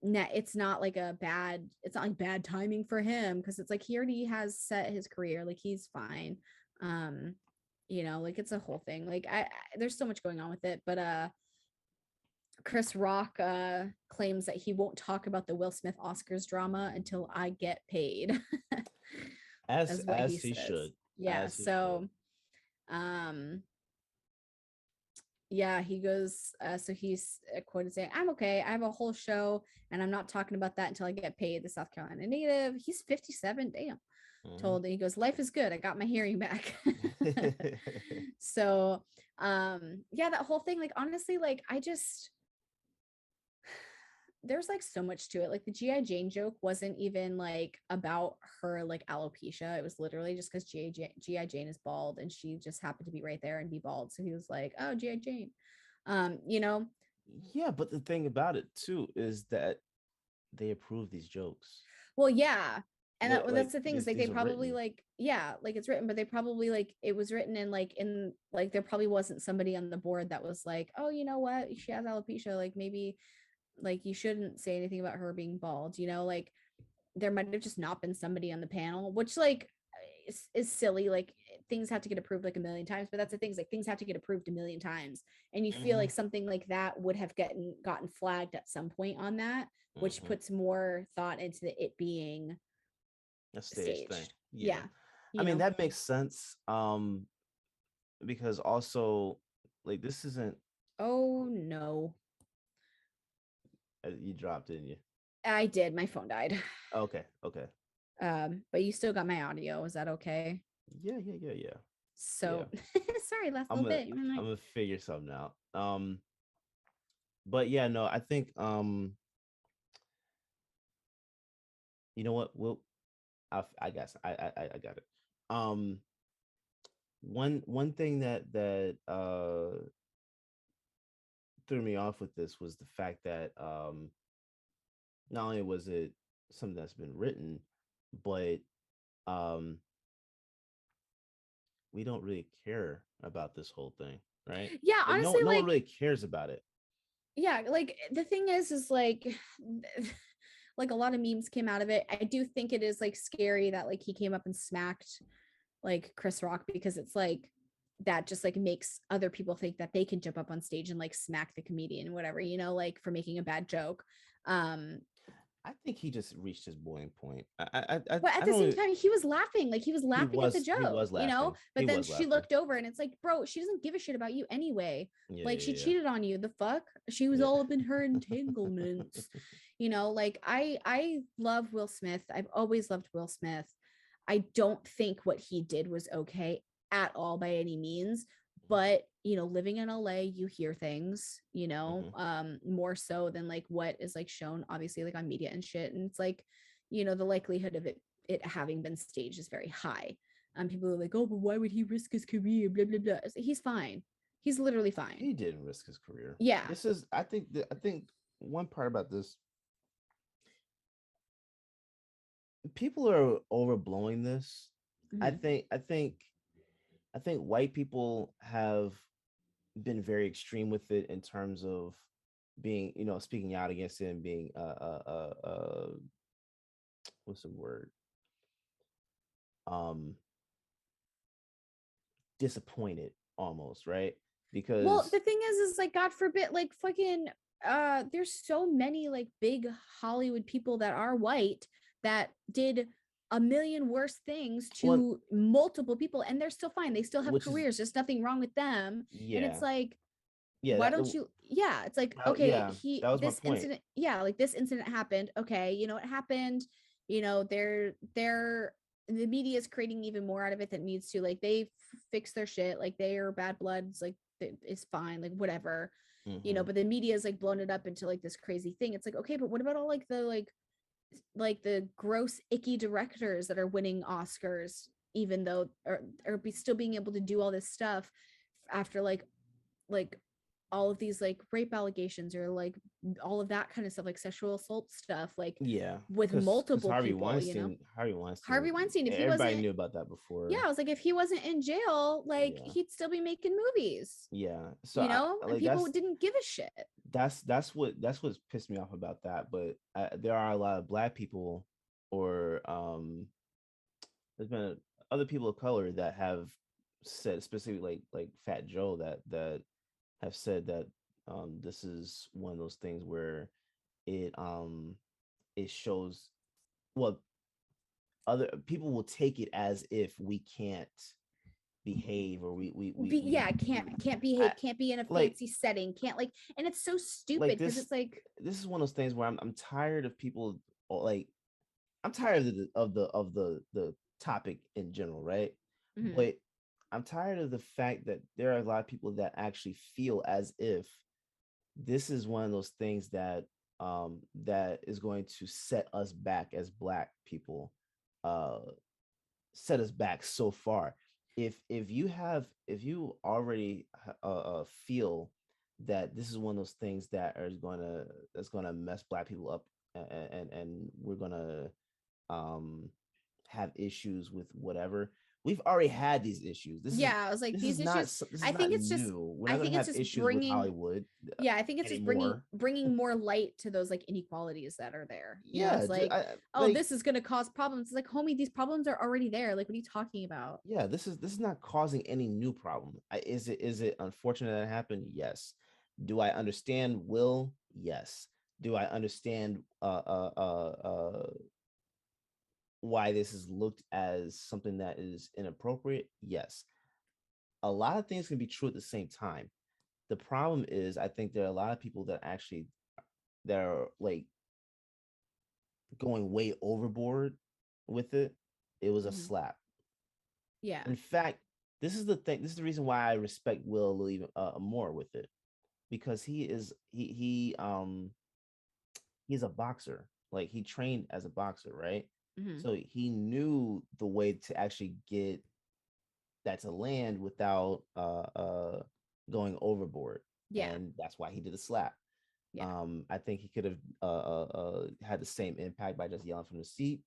it's not like it's not like bad timing for him, because it's like he already has set his career, like he's fine. um you know, like it's a whole thing, like there's so much going on with it, but Chris Rock claims that he won't talk about the Will Smith Oscars drama until I get paid. That's what he As he says. should. Yeah, As he should. so um yeah, he goes, so he's quoted saying, I'm okay, I have a whole show and I'm not talking about that until I get paid. The South Carolina native, he's 57, damn. Mhm. Told, he goes, life is good, I got my hearing back. So yeah, that whole thing, like honestly, like I just, there's like so much to it. Like the GI Jane joke wasn't even like about her like alopecia. It was literally just because GI Jane is bald and she just happened to be right there and be bald. So he was like, oh, GI Jane. You know, Yeah, but the thing about it too is that they approve these jokes. well, yeah. And Like that's the thing, is like they these are probably written. like, yeah, like it's written, but they probably like it was written in like there probably wasn't somebody on the board that was like, oh, you know what, she has alopecia, like maybe like you shouldn't say anything about her being bald, you know, like there might have just not been somebody on the panel, which like is silly. Like things have to get approved like a million times, but that's the thing, is like things have to get approved a million times, and you feel Mhm. like something like that would have gotten flagged at some point on that, which Mhm. puts more thought into it being A stage thing. staged. Yeah. Yeah, I you mean, know. that makes sense. Because also like this isn't Oh no, you dropped, didn't you? I did. My phone died. Okay, okay. But you still got my audio. Is that okay? Yeah, yeah, yeah, yeah. Yeah. So sorry, last I'm little gonna bit. I'm like, I'm gonna figure something out. But yeah, no, I think you know what? I guess I got it. Um one thing that threw me off with this was the fact that not only was it something that's been written, but um we don't really care about this whole thing, right? yeah, Like honestly, no one like really cares about it. yeah, like the thing is like like a lot of memes came out of it. I do think it is like scary that like he came up and smacked like Chris Rock, because it's like that just like makes other people think that they can jump up on stage and like smack the comedian, whatever, you know, like for making a bad joke. um I think he just reached his boiling point. but I at the don't same even, time, he was laughing, like he was laughing at the he joke, was you know, laughing. He but then was she laughing. looked over and it's like, bro, she doesn't give a shit about you anyway. Yeah, Like she yeah, cheated on you, the fuck, she was yeah. all up in her entanglements. You know, like I love Will Smith, I've always loved Will Smith. I don't think what he did was okay at all by any means, but you know, living in LA, you hear things, you know, Hmm. more so than like what is like shown obviously like on media and shit, and it's like, the likelihood of it having been staged is very high. People are like, oh, but why would he risk his career? Blah blah blah. He's fine. He's literally fine. He didn't risk his career. Yeah. This is, I think one part about this, people are overblowing this. I Mhm. think white people have been very extreme with it in terms of being, speaking out against it and being what's the word? Um disappointed almost, right? Well, Because the thing is like, God forbid, like fucking there's so many like big Hollywood people that are white that did a million worse things one, to multiple people, and they're still fine. They still have which is, careers. There's nothing wrong with them. And it's yeah, like, yeah, why don't you, yeah, it's like, okay, yeah, that was my this point. incident, yeah, like this incident happened. Okay, it happened. They're the media is creating even more out of it that needs to, like, they fix their shit, like they are bad bloods, like it's fine, like whatever. Hmm. But the media is like blown it up into like this crazy thing. It's like, okay, but what about all like the like the gross icky directors that are winning Oscars, even though, or be still being able to do all this stuff after like all of these like rape allegations, or like all of that kind of stuff, like sexual assault stuff, like Yeah, with because multiple people. Harvey Weinstein, if he everybody wasn't, knew about that yeah, before. I was like, if he wasn't in jail, like Yeah, he'd still be making movies, yeah. So I and like, people didn't give a shit. that's what's pissed me off about that. But there are a lot of black people, or there's been other people of color that have said, specifically like Fat Joe, that have said that this is one of those things where it it shows, well, other people will take it as if we can't behave, or Yeah, can't behave, I, can't be in a like fancy setting, can't, like, and it's so like stupid because this it's like, this is one of those things where I'm tired of people, like, I'm tired of the topic in general, right? mhm. But I'm tired of the fact that there are a lot of people that actually feel as if this is one of those things that is going to set us back as black people, uh set us back so far. If you already feel that this is one of those things that's gonna mess black people up, and we're gonna um have issues with whatever. We've already had these issues. Yeah, I was like, these issues, This is I not think it's just, new. We're I not gonna think it's have just issues with bringing, Hollywood yeah, I think it's just bringing anymore. bringing more light to those like inequalities that are there. Yeah, It's like, oh, like, this is going to cause problems. It's like, homie, these problems are already there. Like, what are you talking about? yeah, this is not causing any new problem. Is it unfortunate that it happened? Yes. Do I understand Will? Yes. Do I understand why this is looked as something that is inappropriate? Yes. A lot of things can be true at the same time. The problem is, I think there are a lot of people that are like going way overboard with it. It was a Mhm. slap. Yeah. In fact, this is the thing. This is the reason why I respect Will a little even more with it, because he's a boxer. Like, he trained as a boxer, right? Hmm. So he knew the way to actually get that to land without going overboard, Yeah. and that's why he did a slap. Yeah. I think he could have had the same impact by just yelling from the seat,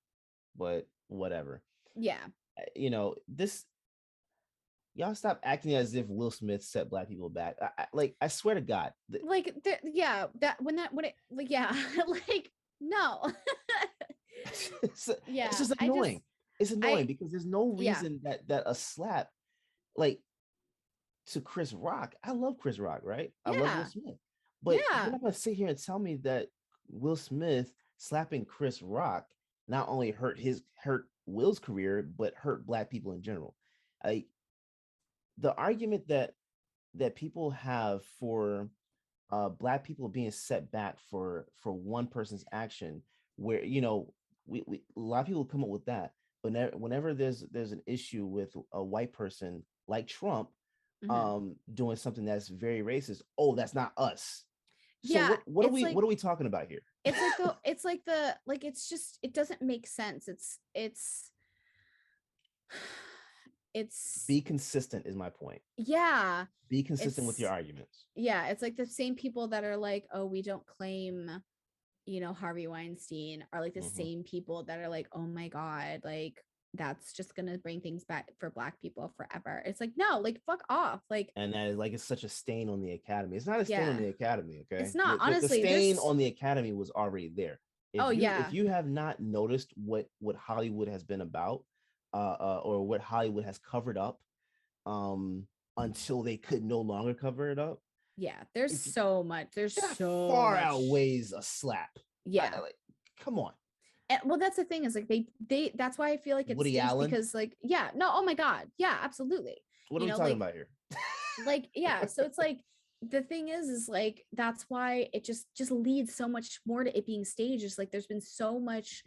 but whatever. Yeah. This, y'all stop acting as if Will Smith set black people back. I swear to God, Like, yeah, when it, like, yeah, like, no. it's Yeah. just annoying. It's I, annoying because there's no yeah. reason that a slap, like, to Chris Rock. I love Chris Rock, right? I love Will Yeah. Smith, but you're Yeah. not gonna sit here and tell me that Will Smith slapping Chris Rock not only hurt Will's career, but hurt black people in general. Like, the argument that people have for black people being set back for one person's action, where, a lot of people come up with that, but whenever there's an issue with a white person like Trump Hmm. doing something that's very racist, oh, that's not us. So Yeah. what are It's we like, what are we talking about here? it's just, it doesn't make sense. It's Be consistent is my point. yeah, Be consistent with your it's arguments. yeah, it's like the same people that are like, oh, we don't claim, Harvey Weinstein, are like the Mhm. same people that are like, oh my God, like that's just gonna bring things back for Black people forever. It's like, no, like fuck off. Like, And that is like, it's such a stain on the academy. It's not a stain on yeah, the academy, okay? it's not, The honestly, stain there's, on the academy was already there. oh If yeah, you have not noticed what Hollywood has been about, or what Hollywood has covered up, um, until they could no longer cover it up, yeah, there's if you, so much, there's that so far much, outweighs a slap. yeah. Like, come on, Well, that's the thing, is like they that's why I feel like it Woody stinks, Allen. because like, yeah, no, oh my God, yeah, absolutely. What are we talking about here? Yeah, so it's like, the thing is like, that's why it just leads so much more to it being staged. It's like there's been so much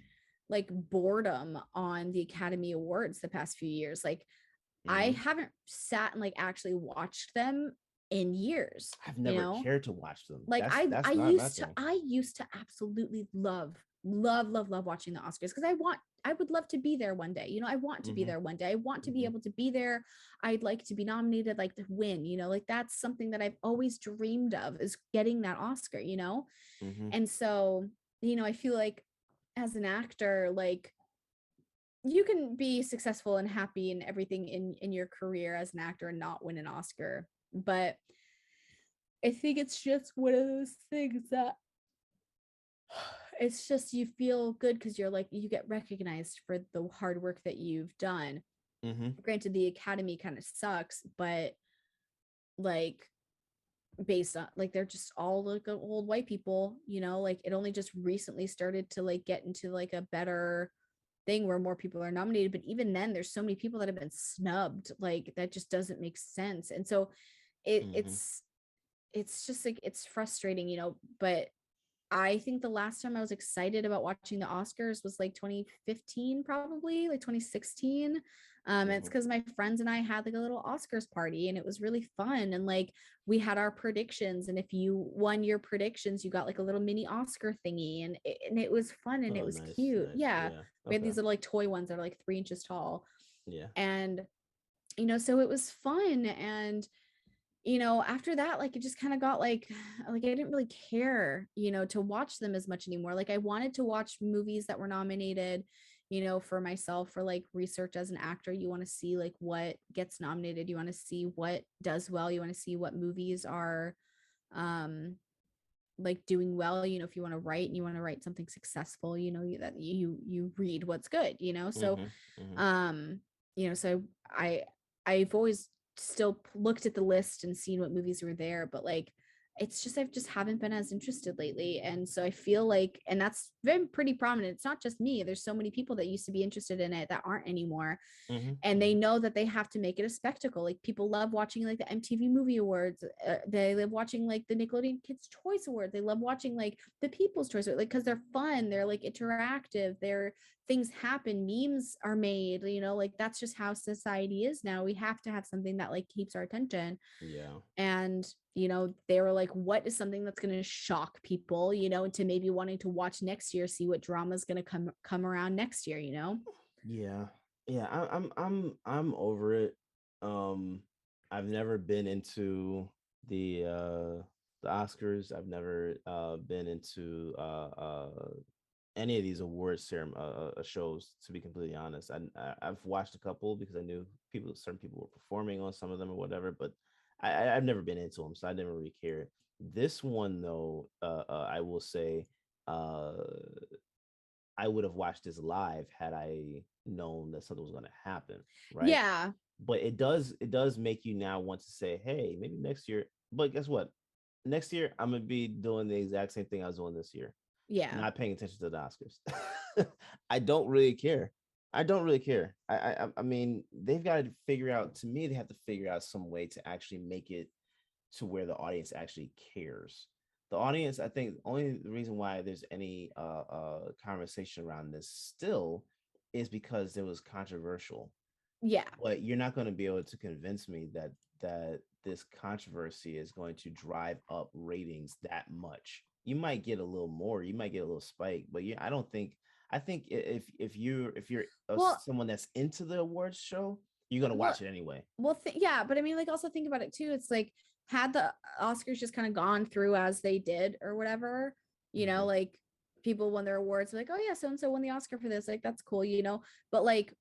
like boredom on the Academy Awards the past few years. Like, I Mhm. haven't sat and like actually watched them in years, I've never cared to watch them. like That's I not a bad used to thing. absolutely love watching the Oscars, because I would love to be there one day. I want to be Mhm. there one day. I want to be Mhm. able to be there. I'd like to be nominated, like to win, like that's something that I've always dreamed of, is getting that Oscar. Mhm. And so, I feel like as an actor, like you can be successful and happy and everything in your career as an actor and not win an Oscar. But I think it's just one of those things that it's just, you feel good because you're like, you get recognized for the hard work that you've done. Mhm. Granted, the Academy kind of sucks, but like, based on like, they're just all like old white people, like it only just recently started to like get into like a better thing where more people are nominated, but even then there's so many people that have been snubbed, like that just doesn't make sense. And so it, Mhm. it's just like, it's frustrating, but I think the last time I was excited about watching the Oscars was like 2015, probably like 2016. And it's Mhm. because my friends and I had like a little Oscars party, and it was really fun. And like, we had our predictions, and if you won your predictions, you got like a little mini Oscar thingy, and it was fun and it Oh, was nice, cute. nice. Yeah, Yeah. we had Okay. these little like toy ones that are like 3 inches tall, Yeah. and so it was fun. And after that, like it just kind of got like I didn't really care, to watch them as much anymore. Like I wanted to watch movies that were nominated, for myself, for like research as an actor. You want to see like what gets nominated, you want to see what does well, you want to see what movies are um like doing well. If you want to write and you want to write something successful, that you read what's good, so Mhm. Mhm. um so I've always still looked at the list and seen what movies were there, but like it's just, I've just haven't been as interested lately. And so I feel like, and that's been pretty prominent, it's not just me, there's so many people that used to be interested in it that aren't anymore. Mhm. And they Mhm. know that they have to make it a spectacle. Like people love watching like the MTV Movie Awards. They love watching like the Nickelodeon Kids Choice Awards. They love watching like the People's Choice Awards, like because they're fun. They're like interactive. They're things happen. Memes are made. Like that's just how society is now. We have to have something that like keeps our attention. Yeah. And they were like, what is something that's going to shock people? Into maybe wanting to watch next year, see what drama is going to come around next year. Yeah. Yeah. I'm over it. Um, I've never been into the Oscars. I've never been into any of these awards shows, to be completely honest. I've watched a couple because I knew certain people were performing on some of them or whatever, but I've never been into them, so I didn't really care. This one though, I will say, uh I would have watched this live had I known that something was going to happen, right? Yeah. But it does make you now want to say, hey, maybe next year. But guess what? Next year I'm gonna be doing the exact same thing I was doing this year, Yeah. not paying attention to the Oscars. I don't really care. I don't really care. I mean, they've got to figure out. To me, they have to figure out some way to actually make it to where the audience actually cares. The audience, I think, only the reason why there's any conversation around this still is because it was controversial. Yeah. But you're not going to be able to convince me that this controversy is going to drive up ratings that much. you might get a little more, you might get a little spike, but yeah, I don't think. I think if you're Well, someone that's into the awards show, you're gonna well, watch it anyway. yeah, but I mean, like, also think about it too. It's like, had the Oscars just kind of gone through as they did or whatever, Mhm. like people won their awards, like, oh yeah, so and so won the Oscar for this, like that's cool, but like,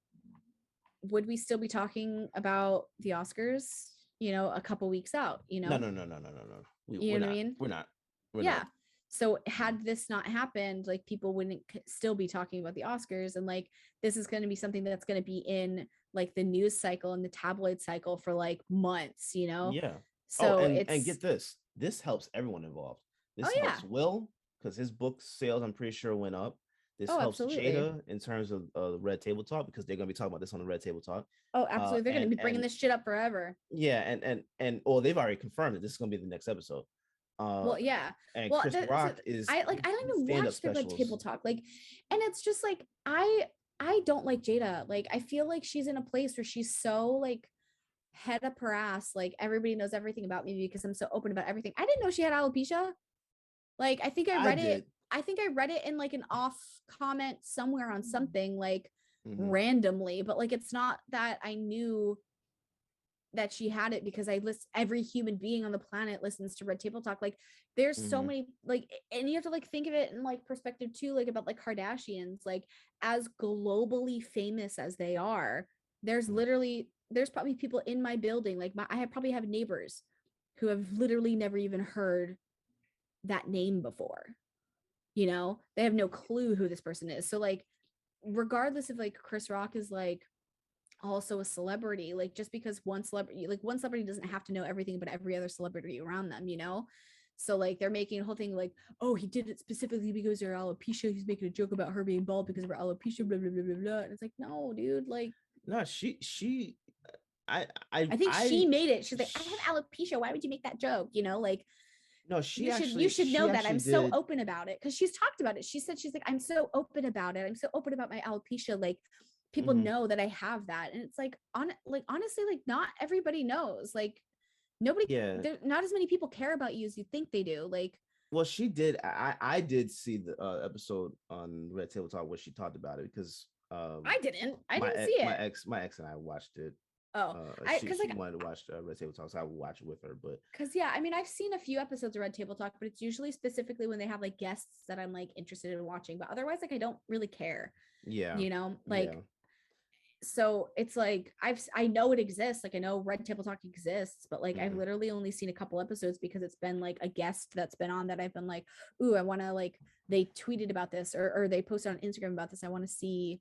would we still be talking about the Oscars, a couple weeks out, No, no, no, no, no, no, no. you We're know what I not. mean? We're not. We're Yeah. not. So had this not happened, like people wouldn't still be talking about the Oscars, and like this is going to be something that's going to be in like the news cycle and the tabloid cycle for like months. Yeah. Oh, So and it's get this. This helps everyone involved. oh This yeah. helps Will because his book sales, I'm pretty sure, went up. This Oh, helps absolutely. Jada in terms of Red Table Talk because they're gonna be talking about this on the Red Table Talk. Oh, absolutely. They're going to be bringing And this shit up forever. yeah, and well, they've already confirmed that this is gonna be the next episode. Uh, Well, yeah. and Well, Chris Rock is I don't even stand-up watch the Red Table specials. Talk. Like, and it's just like I don't like Jada. Like, I feel like she's in a place where she's so like head up her ass. Like, everybody knows everything about me because I'm so open about everything. I didn't know she had alopecia. Like, I think I I read it. did. I think I read it in like an off comment somewhere on something like Mhm, randomly, but like it's not that I knew that she had it because I list every human being on the planet listens to Red Table Talk. Like there's so mhm, many like, and you have to like think of it in like perspective too, like about like Kardashians, like as globally famous as they are, mhm. there's probably people in my building, like probably have neighbors who have literally never even heard that name before. They have no clue who this person is. So like regardless if like Chris Rock is like also a celebrity, like just because one celebrity doesn't have to know everything about every other celebrity around them. So like they're making a whole thing like, oh, he did it specifically because of her alopecia, he's making a joke about her being bald because of her alopecia, blah blah blah blah blah. And it's like, no dude, like No, she I I I think she I made it. She's like, I sh- have alopecia, why would you make that joke, like no, you should know she that I'm actually so did. open about it, because she's talked about it. She said she's like, I'm so open about it, I'm so open about my alopecia, like people Mhm. know that I have that. And it's like honestly, like not everybody knows, like nobody, Yeah. there not as many people care about you as you think they do, like Well, she did. I did see the episode on Red Table Talk where she talked about it because I didn't see it. my ex and I watched it. Oh, I because She like wanted to watch Red Table Talk, so I would watch it with her. But because yeah, I mean, I've seen a few episodes of Red Table Talk, but it's usually specifically when they have like guests that I'm like interested in watching, but otherwise like I don't really care, yeah, yeah. like so it's like I know it exists, like I know Red Table Talk exists, but like I've Mhm. literally only seen a couple episodes because it's been like a guest that's been on that I've been like, ooh, I want to, like, they tweeted about this, or they posted on Instagram about this, I want to see,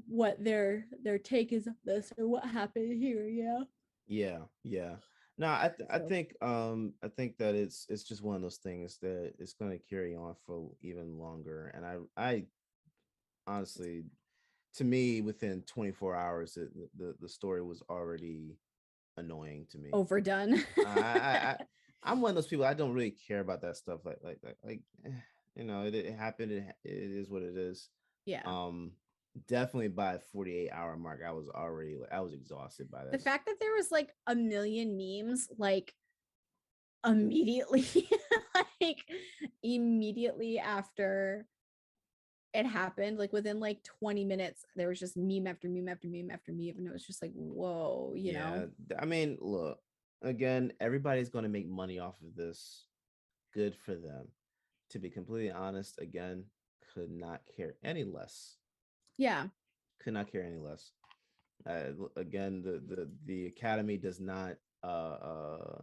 what their take is of this, or what happened here. Yeah, yeah. No, So I think that it's just one of those things that it's going to carry on for even longer. And I honestly, to me, within 24 hours, the story was already annoying to me. overdone. I, I I- I'm one of those people. I don't really care about that stuff. It happened. It is what it is. Yeah, Um, Definitely by 48-hour mark, I was exhausted by the this. fact that there was like a million memes like immediately like immediately after it happened, like within like 20 minutes there was just meme after meme after meme after meme, and it was just like, whoa. Yeah, I mean, look, again, everybody's going to make money off of this. Good for them. To be completely honest, again, could not care any less. Yeah, Could not care any less. Again, the academy does not uh,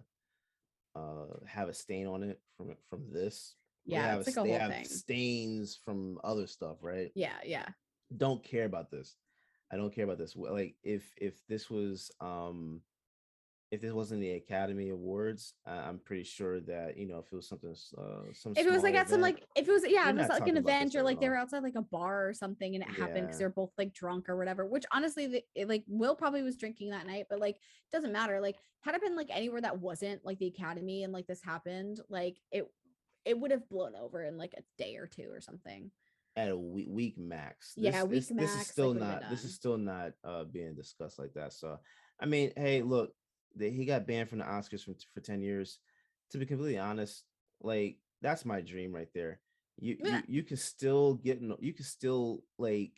uh, have a stain on it from this. yeah, it's like a They whole have thing. stains from other stuff, right? Yeah. Don't care about this. I don't care about this. Like if this wasn't the Academy Awards, I'm pretty sure that if it was some If it was like smaller at some event, like if it was yeah, we're if it was not like an talking about this event, or at like they all. were outside like a bar or something and it happened because Yeah, they're both like drunk or whatever, which honestly like Will probably was drinking that night, but like it doesn't matter. Like had it been like anywhere that wasn't like the Academy and like this happened, like it would have blown over in like a day or two or something. at a week max. Yeah, week max, like would have been This is done. still not being discussed like that. So I mean, hey, look, he got banned from the Oscars for 10 years. to be completely honest, like that's my dream right there. Yeah. You can still get you can still like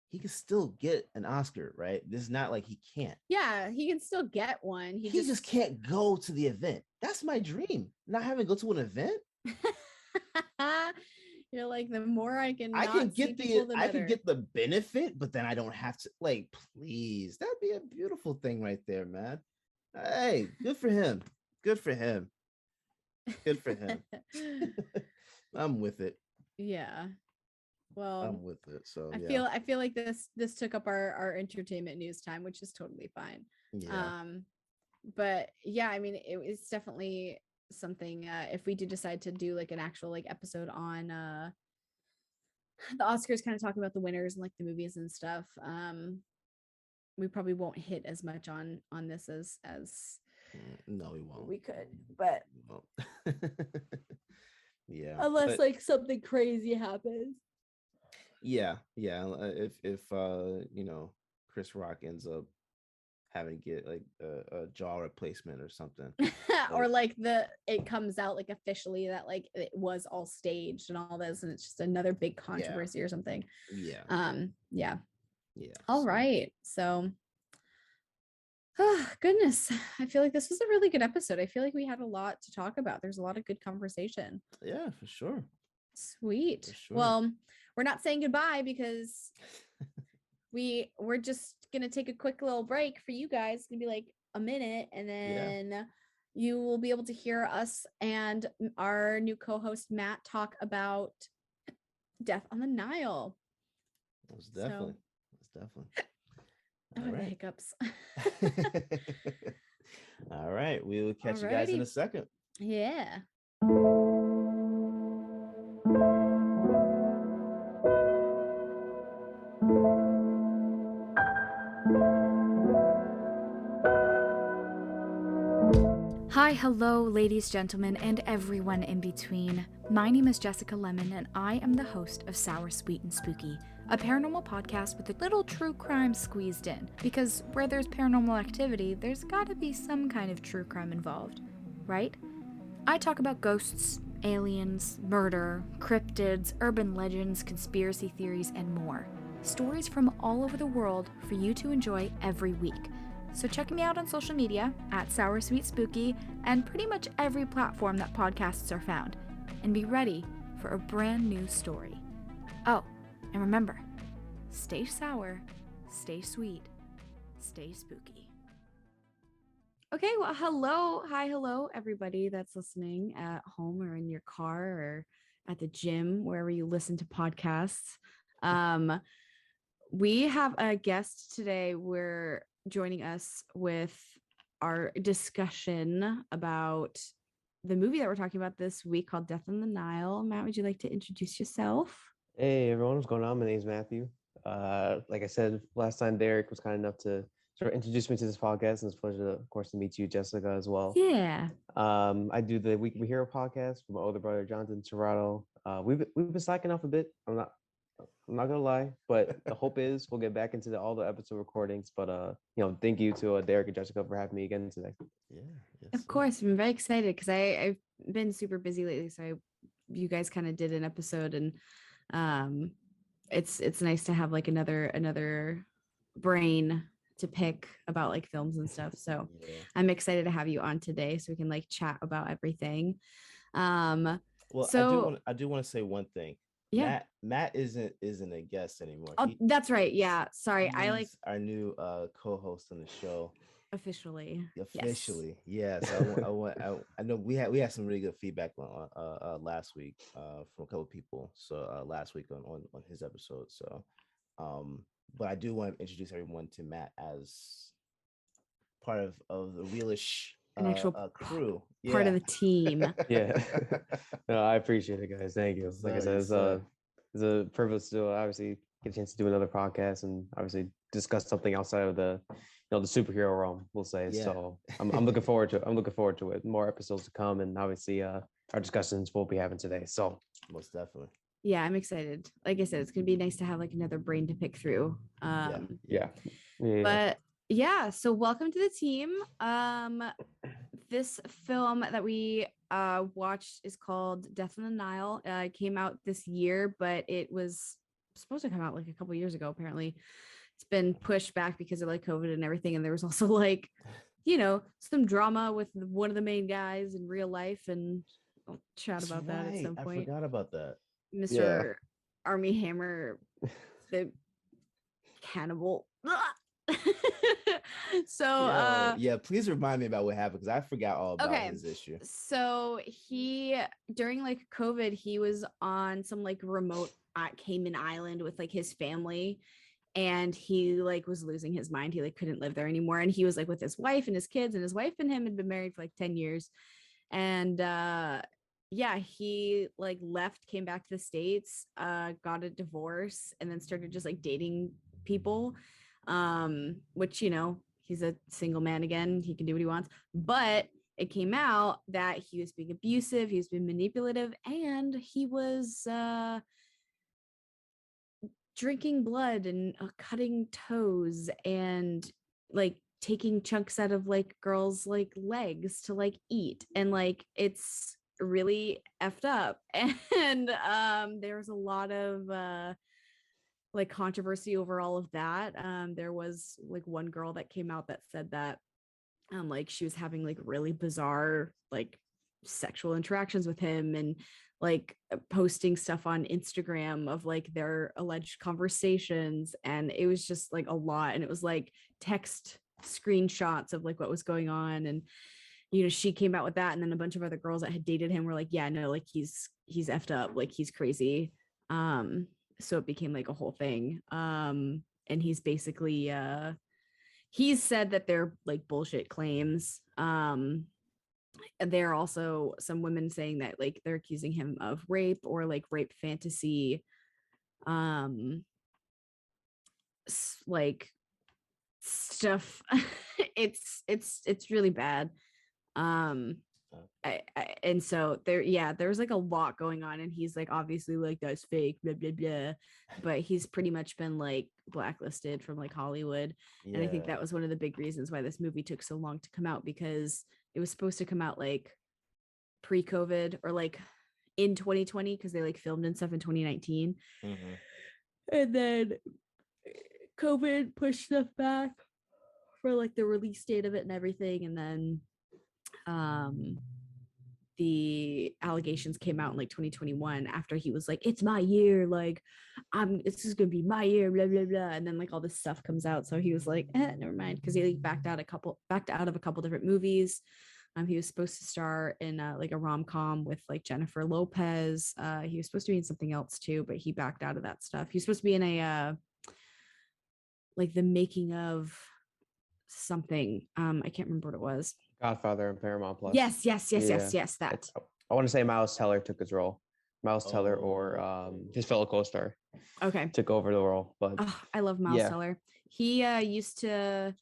he can still get an Oscar, right? This is not like he can't. Yeah, he can still get one. He just can't go to the event. That's my dream. Not having to go to an event. You're like, the more I can I can get people, the I can better. get the benefit, but then I don't have to like, please. That'd be a beautiful thing right there, man. Hey, good for him. Good for him. Good for him. I'm with it. Yeah. Well, I'm with it. So I feel like this took up our entertainment news time, which is totally fine. Yeah. But yeah, I mean, it's definitely something, if we do decide to do like an actual like episode on the Oscars, kind of talking about the winners and like the movies and stuff, we probably won't hit as much on this as no, we won't. we could, but yeah, unless like something crazy happens. Yeah. If Chris Rock ends up having to get like a jaw replacement or something, or like it comes out like officially that like it was all staged and all this, and it's just another big controversy or something. Yeah. All right. So oh goodness, I feel like this was a really good episode. I feel like we had a lot to talk about. There's a lot of good conversation. Yeah, for sure. Sweet. For sure. Well, we're not saying goodbye because we're just gonna take a quick little break for you guys. It's gonna be like a minute, and then you will be able to hear us and our new co-host Matt talk about Death on the Nile. Most definitely. All right. The hiccups. All right, we will catch you guys in a second. Yeah. Hi, hello, ladies, gentlemen, and everyone in between. My name is Jessica Lemon, and I am the host of Sour, Sweet, and Spooky, a paranormal podcast with a little true crime squeezed in. Because where there's paranormal activity, there's gotta be some kind of true crime involved, right? I talk about ghosts, aliens, murder, cryptids, urban legends, conspiracy theories, and more. Stories from all over the world for you to enjoy every week. So check me out on social media at Sour Sweet Spooky and pretty much every platform that podcasts are found. And be ready for a brand new story. Oh, and remember, stay sour, stay sweet, stay spooky. Okay, well, hello, everybody that's listening at home or in your car or at the gym, wherever you listen to podcasts. We have a guest today. We're joining us with our discussion about the movie that we're talking about this week called Death on the Nile. Matt, would you like to introduce yourself? Hey everyone, what's going on? My name's Matthew. Like I said last time, Derrick was kind enough to sort of introduce me to this podcast, and it's a pleasure, of course, to meet you, Jessica, as well. Yeah. I do the Weekly Hero podcast with my older brother, Jonathan Serrato. We've been slacking off a bit. I'm not gonna lie, but the hope is we'll get back into all the episode recordings. But thank you to Derrick and Jessica for having me again today. Yeah, of course. I'm very excited because I've been super busy lately. So you guys kind of did an episode, and it's nice to have like another brain to pick about like films and stuff. So I'm excited to have you on today so we can like chat about everything. Well, so I do want to say one thing. Yeah, Matt isn't a guest anymore. Oh, that's right. Yeah, sorry. I like our new co-host on the show. Officially. Yes. Yeah. So I know we had some really good feedback on last week from a couple of people. So last week on his episode. So but I do want to introduce everyone to Matt as part of the Realish an actual crew, part of the team. Yeah. No, I appreciate it, guys. Thank you. Like I said, it's a privilege to obviously get a chance to do another podcast and obviously discuss something outside of the the superhero realm, we'll say. Yeah. So I'm looking forward to it. I'm looking forward to it. More episodes to come, and obviously our discussions we'll be having today. So most definitely. Yeah, I'm excited. Like I said, it's gonna be nice to have like another brain to pick through. Yeah. But yeah, so welcome to the team. this film that we watched is called Death on the Nile. It came out this year, but it was supposed to come out like a couple years ago. Apparently, it's been pushed back because of like COVID and everything. And there was also like, some drama with one of the main guys in real life, and I'll chat That's about that at right. some I point. forgot about that. Mr. Army Hammer, the cannibal. So Yeah, please remind me about what happened because I forgot all about okay, his issue. so he during like COVID, he was on some like remote Cayman Island with like his family, and he like was losing his mind. He like couldn't live there anymore, and he was like with his wife and his kids, and his wife and him had been married for like 10 years. And yeah, he like left, came back to the States, got a divorce, and then started just like dating people, which he's a single man again, he can do what he wants. But it came out that he was being abusive, he was being manipulative, and he was drinking blood and cutting toes and like taking chunks out of like girls like legs to like eat, and like it's really effed up. And there was a lot of like controversy over all of that. There was like one girl that came out that said that like she was having like really bizarre like sexual interactions with him, and like posting stuff on Instagram of like their alleged conversations, and it was just like a lot. And it was like text screenshots of like what was going on, and she came out with that, and then a bunch of other girls that had dated him were like, yeah, no, like he's effed up, like he's crazy. So it became like a whole thing. And he's basically he's said that they're like bullshit claims. There are also some women saying that like they're accusing him of rape or like rape fantasy, like stuff. It's really bad. And so there's like a lot going on, and he's like obviously like that's fake, blah blah blah, but he's pretty much been like blacklisted from like Hollywood. And I think that was one of the big reasons why this movie took so long to come out, because it was supposed to come out like pre-COVID or like in 2020, because they like filmed and stuff in 2019. And then COVID pushed stuff back for like the release date of it and everything. And then the allegations came out in like 2021 after he was like, it's my year, like this is gonna be my year, blah blah blah. And then like all this stuff comes out, so he was like, never mind, because he like backed out of a couple different movies. He was supposed to star in like a rom-com with like Jennifer Lopez. He was supposed to be in something else too, but he backed out of that stuff. He was supposed to be in a like the making of something. I can't remember what it was. Godfather and Paramount Plus. Yes, that. I want to say Miles Teller took his role. Miles Teller or his fellow co-star. Okay. Took over the role. But I love Miles Teller. He used to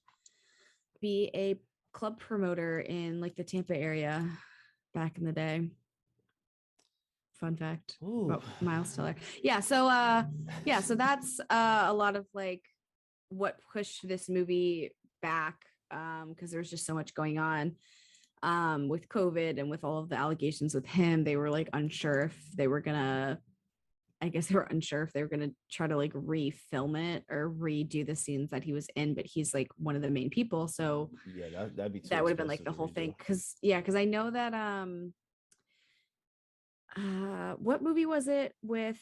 be a club promoter in like the Tampa area back in the day. Fun fact about Miles Teller. So that's a lot of like what pushed this movie back, because there was just so much going on with COVID and with all of the allegations with him. They were like unsure if they were gonna try to like refilm it or redo the scenes that he was in, but he's like one of the main people, so that'd be that would have been like the whole thing. Because I know that what movie was it with?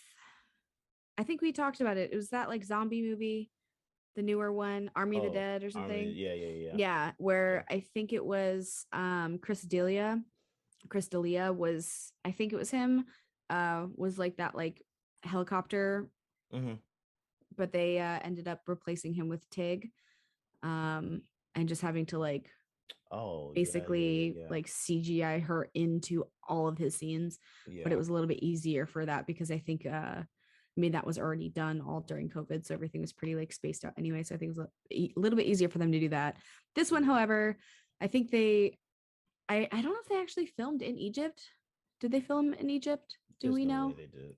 I think we talked about it. It was that like zombie movie, the newer one, Army of the Dead or something. Yeah, where I think it was Chris D'Elia was, I think it was him, was like that like helicopter, but they ended up replacing him with Tig, and just having to like basically like CGI her into all of his scenes. But it was a little bit easier for that because I think that was already done all during COVID, so everything was pretty like spaced out anyway, so I think it was a little bit easier for them to do that. This one, however, I think I don't know if they actually filmed in Egypt. Did they film in Egypt? Do we know? They did.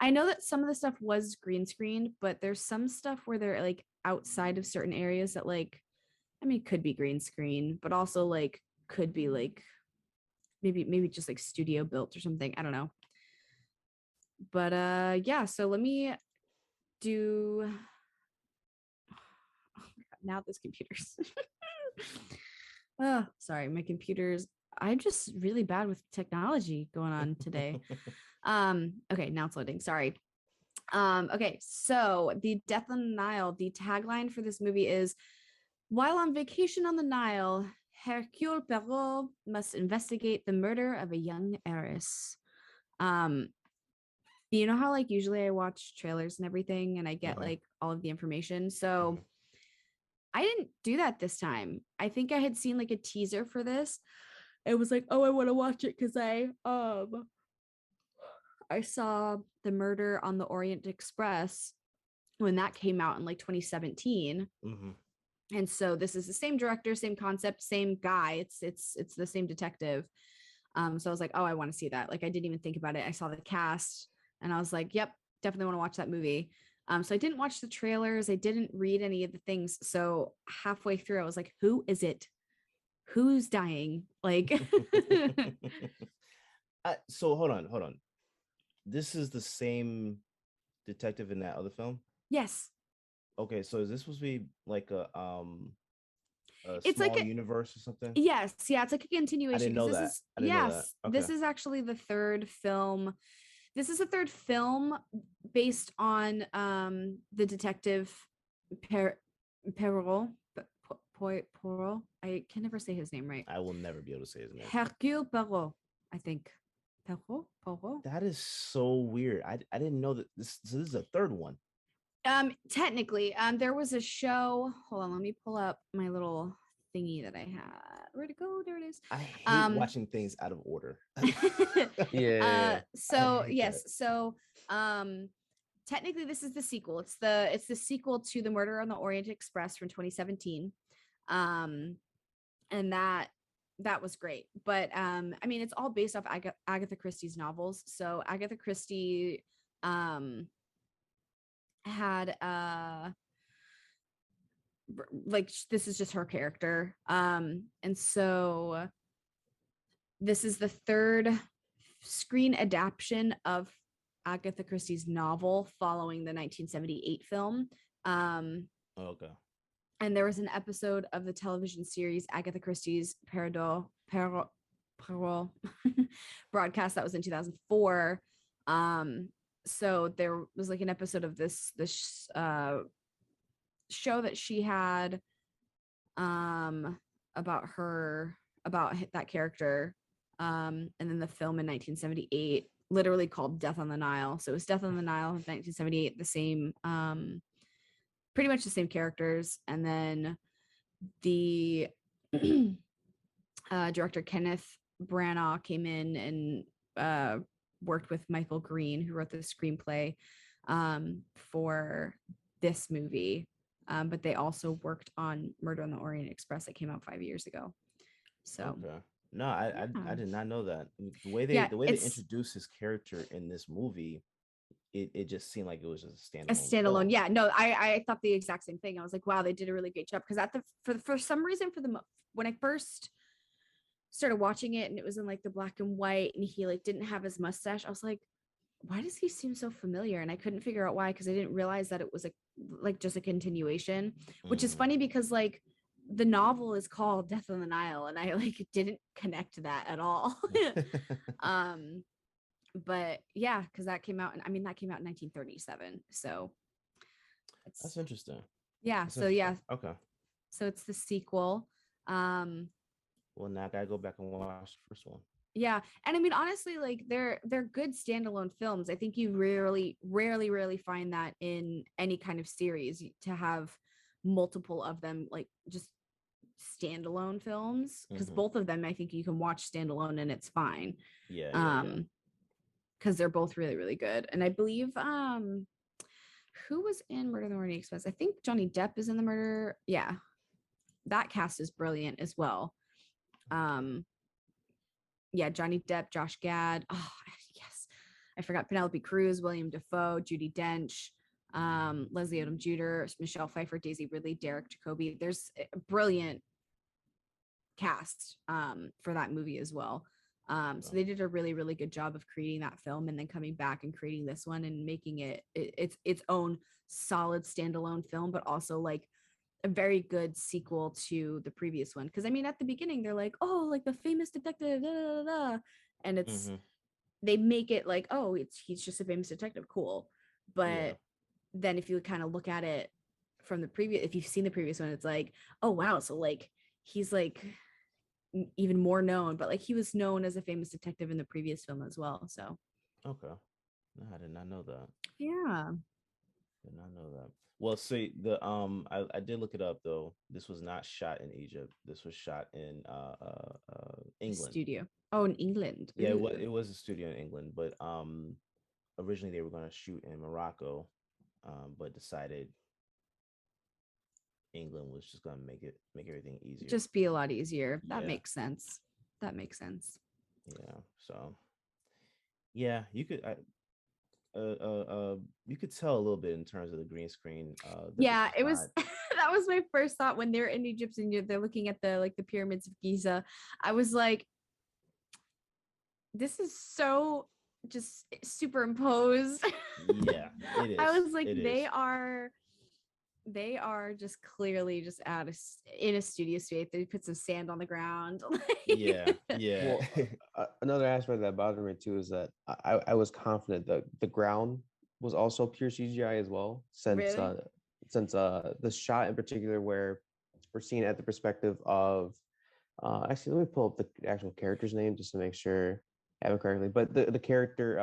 I know that some of the stuff was green screened, but there's some stuff where they're like outside of certain areas that like, it could be green screen, but also like could be like maybe just like studio built or something. I don't know. But yeah, so let me do oh my God, now this computer's oh, sorry, my computer's I'm just really bad with technology going on today. Okay, now it's loading. Sorry. Okay, so the Death on the Nile, the tagline for this movie is while on vacation on the Nile, Hercule Poirot must investigate the murder of a young heiress. You know how like usually I watch trailers and everything and I get Mhm. like all of the information. So I didn't do that this time. I think I had seen like a teaser for this. It was like, oh, I want to watch it because I saw the Murder on the Orient Express when that came out in like 2017. Mhm. And so this is the same director, same concept, same guy. It's the same detective. So I was like, oh, I want to see that. Like I didn't even think about it. I saw the cast and I was like, yep, definitely want to watch that movie. So I didn't watch the trailers. I didn't read any of the things. So halfway through, I was like, who is it? Who's dying? Like, So hold on. This is the same detective in that other film. yes, Okay, so is this supposed to be like a it's like small universe or something? yes, yeah, it's like a I continuation didn't because know this that. is I didn't know that. yes, Okay. this is actually the third film. This is the third film based on the detective per Perrault. Poirot. I can never say his name right. I will never be able to say his name. Hercule Poirot, I think. Poirot. That is so weird. I didn't know that this is a third one. Technically, there was a show. Hold on, let me pull up my little thingy that I had. Where'd it go? There it is. I hate watching things out of order. Yeah. So I hate yes, that. so technically this is the sequel. It's the sequel to The Murder on the Orient Express from 2017. And that was great. But I mean it's all based off Agatha Christie's novels. So Agatha Christie had like this is just her character. And so this is the third screen adaptation of Agatha Christie's novel following the 1978 film. Okay. And there was an episode of the television series Agatha Christie's Perrault broadcast that was in 2004. So there was like an episode of this show that she had about that character. And then the film in 1978 literally called Death on the Nile. So it was Death on the Nile in 1978, the same pretty much the same characters. And then the director Kenneth Branagh came in and worked with Michael Green, who wrote the screenplay for this movie. But they also worked on Murder on the Orient Express that came out 5 years ago. So Okay. No, I yeah. did not know that. The way they Yeah, the way they it's introduced his character in this movie, it just seemed like it was just a a standalone. standalone. film. Yeah, no, I thought the exact same thing. I was like, wow, they did a really great job because for some reason when I first started watching it and it was in like the black and white and he like didn't have his mustache, I was like, why does he seem so familiar? And I couldn't figure out why because I didn't realize that it was like just a continuation, which is Mhm. funny because like the novel is called Death on the Nile and I like didn't connect that at all. But yeah, because that came out in 1937. So That's it's interesting. yeah, That's so yeah, interesting. Okay. so it's the sequel. Well, now I gotta go back and watch the first one. Yeah, and I mean honestly, like they're good standalone films. I think you rarely find that in any kind of series to have multiple of them, like just standalone films, because Mhm. both of them I think you can watch standalone and it's fine. Yeah. Because they're both really good. And I believe who was in Murder on the Orient Express? I think Johnny Depp is in the Murder. Yeah, that cast is brilliant as well. Yeah, Johnny Depp, Josh Gad. Oh yes, I forgot Penelope Cruz, William Dafoe, Judi Dench, Leslie Odom Jr., Michelle Pfeiffer, Daisy Ridley, Derrick Jacobi. There's brilliant cast for that movie as well. So they did a really, really good job of creating that film and then coming back and creating this one and making its own solid standalone film, but also like a very good sequel to the previous one. Because I mean, at the beginning, they're like, oh, like the famous detective, da, da, da, da. And it's they make it like, oh, he's just a famous detective, cool. But then if you kind of look at it from the previous, if you've seen the previous one, it's like, oh wow, so like he's like even more known, but like he was known as a famous detective in the previous film as well. So Okay. No, I did not know that. yeah. Did not know that. Well, see, the I did look it up though. This was not shot in Egypt. This was shot in England. Studio. Oh, in England. Yeah, Ooh. it was a studio in England, but originally they were going to shoot in Morocco, but decided England was just going to make everything easier. Just be a lot easier. That Yeah. makes sense. That makes sense. Yeah. So yeah, you could you could tell a little bit in terms of the green screen. Yeah, it was that was my first thought when they're in Egypt and they're looking at the pyramids of Giza. I was like, this is so just superimposed. Yeah, it is. I was like, It they is. are just clearly just in a studio space. They put some sand on the ground. Yeah. Well, another aspect that bothered me too is that I was confident that the ground was also pure CGI as well, since Really? the shot in particular where we're seeing it at the perspective of actually, let me pull up the actual character's name just to make sure I have it correctly. But the character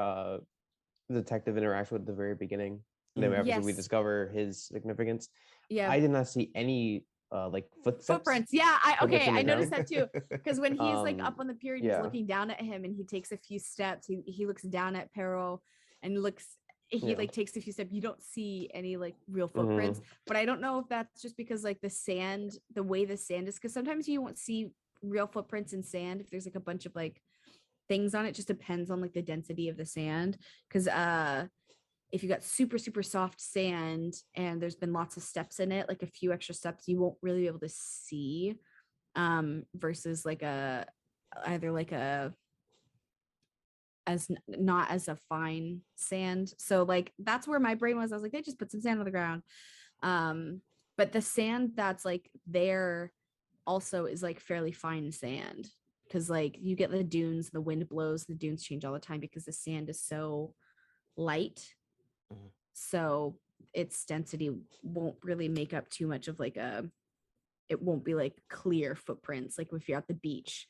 the detective interaction with at the very beginning, and then after we Yes. discover his significance. Yeah. I did not see any like Footprints. Yeah, footprints in the I noticed ground. that too. Because when he's like up Um, on the pier, he's yeah. looking down at him and he takes a few steps. He looks down at Peril and he Yeah. like takes a few steps. You don't see any like real Mhm. footprints, but I don't know if that's just because like the way the sand is, because sometimes you won't see real footprints in sand if there's like a bunch of like things on it. Just depends on like the density of the sand. Because if you got super, super soft sand and there's been lots of steps in it, like a few extra steps, you won't really be able to see versus like either like not as a fine sand. So like that's where my brain was. I was like, they just put some sand on the ground. But the sand that's like there also is like fairly fine sand, because like you get the dunes, the wind blows, the dunes change all the time because the sand is so light. Mhm. So its density won't really make up too much of like it won't be like clear footprints like if you're at the beach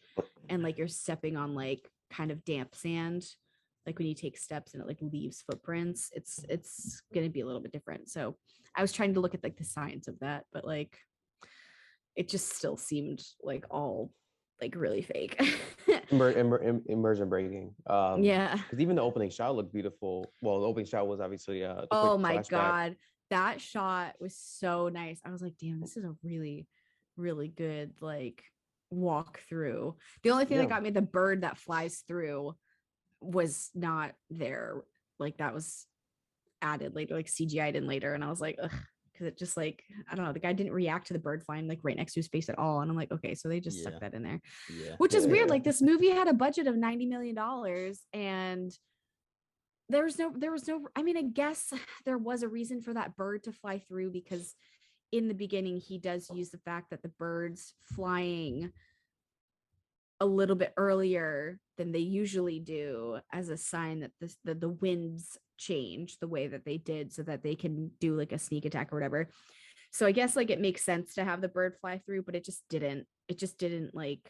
and like you're stepping on like kind of damp sand, like when you take steps and it like leaves footprints, it's going to be a little bit different. So I was trying to look at like the science of that, but like it just still seemed like all like really fake. Immersion breaking. Yeah. Because even the opening shot looked beautiful. Well, the opening shot was obviously the Oh quick my flashback. God. That shot was so nice. I was like, damn, this is a really, really good like walk through. The only thing that Yeah. got me, the bird that flies through was not there. Like that was added later, like CGI'd in later. And I was like, ugh, because it just like, I don't know, the guy didn't react to the bird flying like right next to his face at all. And I'm like, okay, so they just stuck that in there. Yeah. Which is weird. Like this movie had a budget of $90 million and there was no, I mean, I guess there was a reason for that bird to fly through, because in the beginning he does use the fact that the bird's flying a little bit earlier than they usually do as a sign that the winds change the way that they did so that they can do like a sneak attack or whatever. So I guess like it makes sense to have the bird fly through, but it just didn't like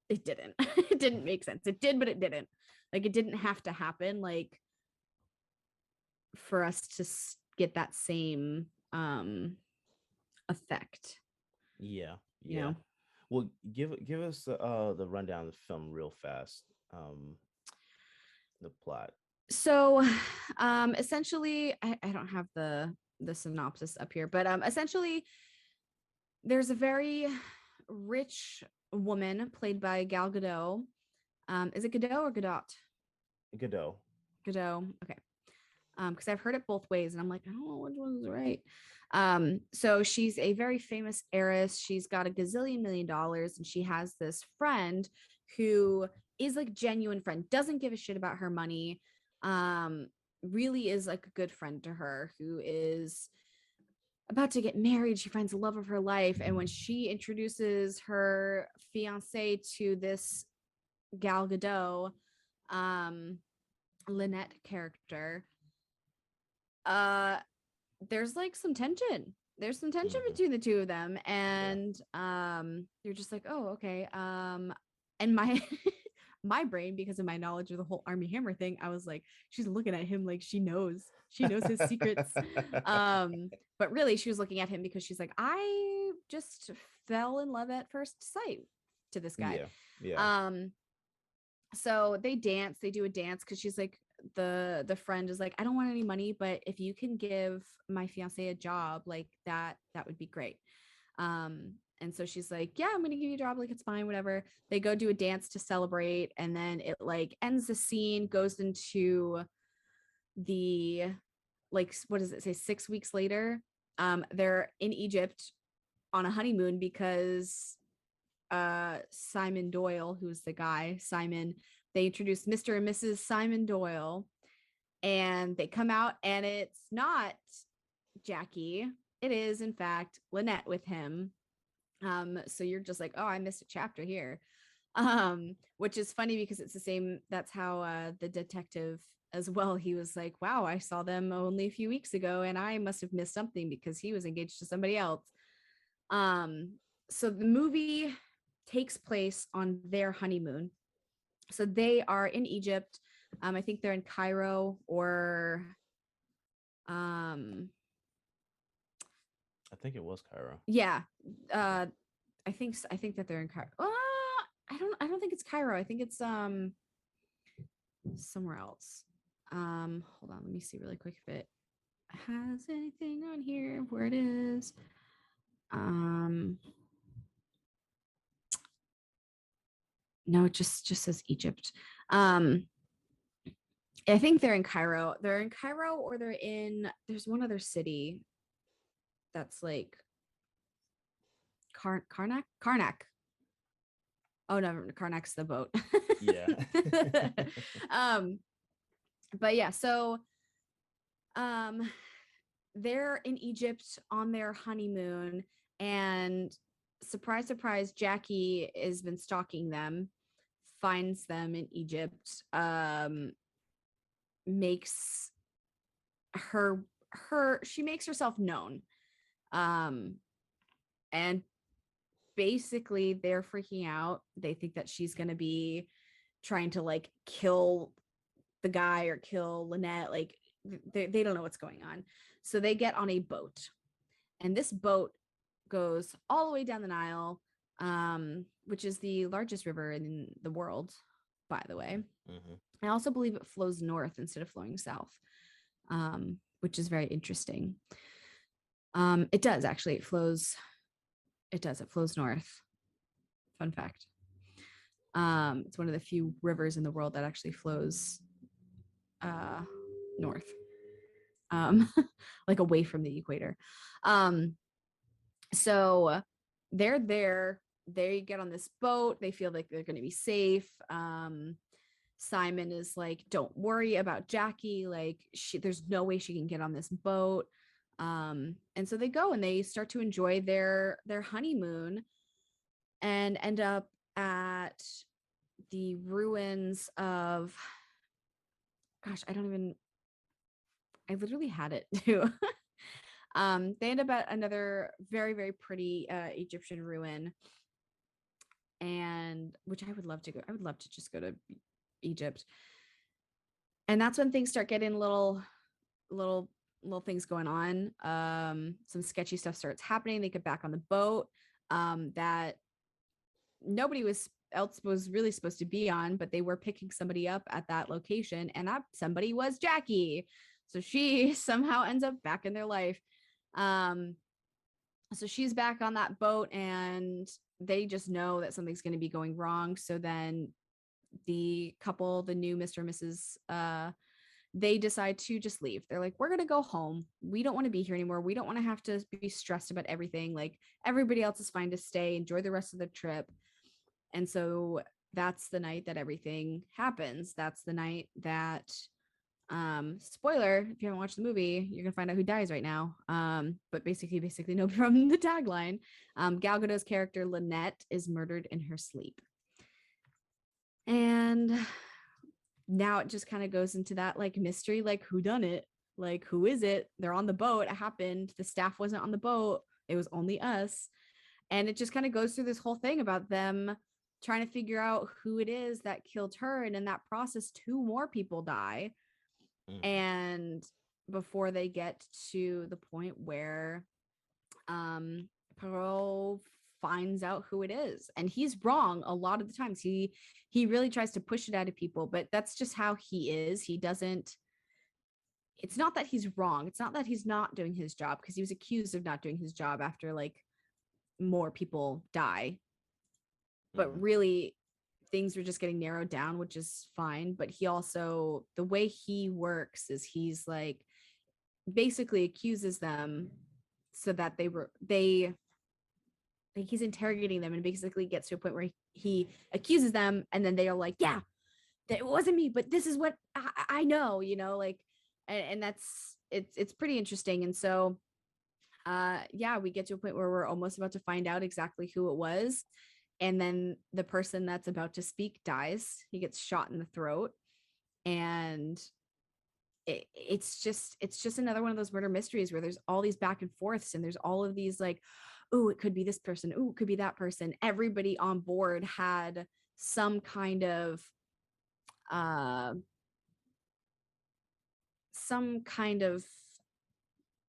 it didn't it didn't make sense. It did, but it didn't. Like it didn't have to happen like for us to get that same effect. Yeah. You know? Well, give us the rundown of the film real fast. The plot. So essentially I don't have the synopsis up here, but essentially there's a very rich woman played by Gal Gadot. Is it Gadot or Gadot? Godot. Gadot. Okay. Because I've heard it both ways and I'm like, I don't know which one's right. So she's a very famous heiress. She's got a gazillion million dollars, and she has this friend who is like genuine friend, doesn't give a shit about her money. Really is like a good friend to her, who is about to get married. She finds the love of her life, and when she introduces her fiance to this Gal Gadot, Lynette character, there's like some tension. There's some tension between the two of them, and you're just like, oh, okay. And my my brain, because of my knowledge of the whole Army Hammer thing, I was like, she's looking at him like she knows his secrets. But really, she was looking at him because she's like, I just fell in love at first sight to this guy. Yeah. So they dance. They do a dance because she's like, the friend is like, I don't want any money, but if you can give my fiance a job, like that would be great. And so she's like, yeah, I'm gonna give you a job, like it's fine, whatever. They go do a dance to celebrate, and then it like ends the scene, goes into the, like, what does it say, 6 weeks later. They're in Egypt on a honeymoon because Simon Doyle, who's the guy, Simon, they introduced Mr. and Mrs. Simon Doyle, and they come out, and it's not Jackie. It is, in fact, Lynette with him. So you're just like, oh, I missed a chapter here. Which is funny because it's the same. That's how the detective as well, he was like, wow, I saw them only a few weeks ago, and I must have missed something because he was engaged to somebody else. So the movie takes place on their honeymoon. So they are in Egypt. I think they're in Cairo, or I think it was Cairo. yeah. I think that they're in Cairo. I don't think it's Cairo. I think it's somewhere else. Hold on, let me see really quick if it has anything on here where it is. No, it just says Egypt. I think they're in Cairo. They're in Cairo, or there's one other city that's like Karnak. Oh no, Karnak's the boat. Yeah. But yeah, so they're in Egypt on their honeymoon, and surprise, surprise, Jackie has been stalking them, finds them in Egypt, makes she makes herself known. And basically they're freaking out. They think that she's going to be trying to like kill the guy or kill Lynette. Like they don't know what's going on. So they get on a boat, and this boat goes all the way down the Nile, which is the largest river in the world, by the way. I also believe it flows north instead of flowing south, which is very interesting. It does actually. It flows north. Fun fact. It's one of the few rivers in the world that actually flows north, like away from the equator. So they're there. They get on this boat. They feel like they're going to be safe. Simon is like, don't worry about Jackie. Like there's no way she can get on this boat. And so they go and they start to enjoy their honeymoon, and end up at the ruins of, gosh, I literally had it too. They end up at another very, very pretty Egyptian ruin, and which I would love to go. I would love to just go to Egypt. And that's when things start getting little things going on. Some sketchy stuff starts happening. They get back on the boat that nobody else was really supposed to be on, but they were picking somebody up at that location, and that somebody was Jackie. So she somehow ends up back in their life. So she's back on that boat, and they just know that something's going to be going wrong. So then the couple, the new Mr. and Mrs. they decide to just leave. They're like, we're going to go home. We don't want to be here anymore. We don't want to have to be stressed about everything. Like everybody else is fine to stay, enjoy the rest of the trip. And so that's the night that everything happens. That's the night that, spoiler, if you haven't watched the movie, you're gonna find out who dies right now. But basically no, from the tagline, Gal Gadot's character Lynette is murdered in her sleep. And now it just kind of goes into that like mystery, like who done it? Like who is it? They're on the boat. It happened. The staff wasn't on the boat. It was only us. And it just kind of goes through this whole thing about them trying to figure out who it is that killed her. And in that process, 2 more people die. And before they get to the point where Perot finds out who it is, and he's wrong a lot of the times. He really tries to push it out of people, but that's just how he is. He doesn't, it's not that he's wrong. It's not that he's not doing his job, because he was accused of not doing his job after like more people die. But really things were just getting narrowed down, which is fine. But he also, the way he works is he's like basically accuses them so that they like he's interrogating them, and basically gets to a point where he accuses them, and then they are like, yeah, that it wasn't me, but this is what I know, you know, like, and that's it's pretty interesting. And so yeah, we get to a point where we're almost about to find out exactly who it was. And then the person that's about to speak dies. He gets shot in the throat. And it's just another one of those murder mysteries where there's all these back and forths, and there's all of these like, oh, it could be this person. Oh, it could be that person. Everybody on board had some kind of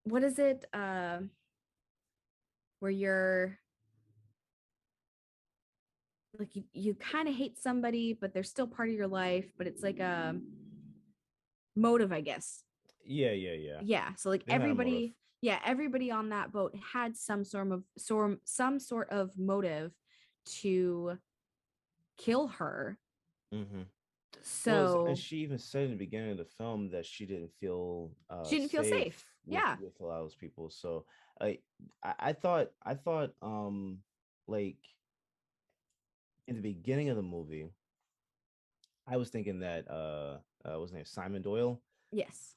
what is it? Where you're like you kind of hate somebody, but they're still part of your life, but it's like a motive, I guess. Yeah, so like everybody on that boat had some sort of motive to kill her. So and she even said in the beginning of the film that she didn't feel safe. with a lot of those people. So I thought like in the beginning of the movie, I was thinking that what's his name, Simon Doyle. Yes.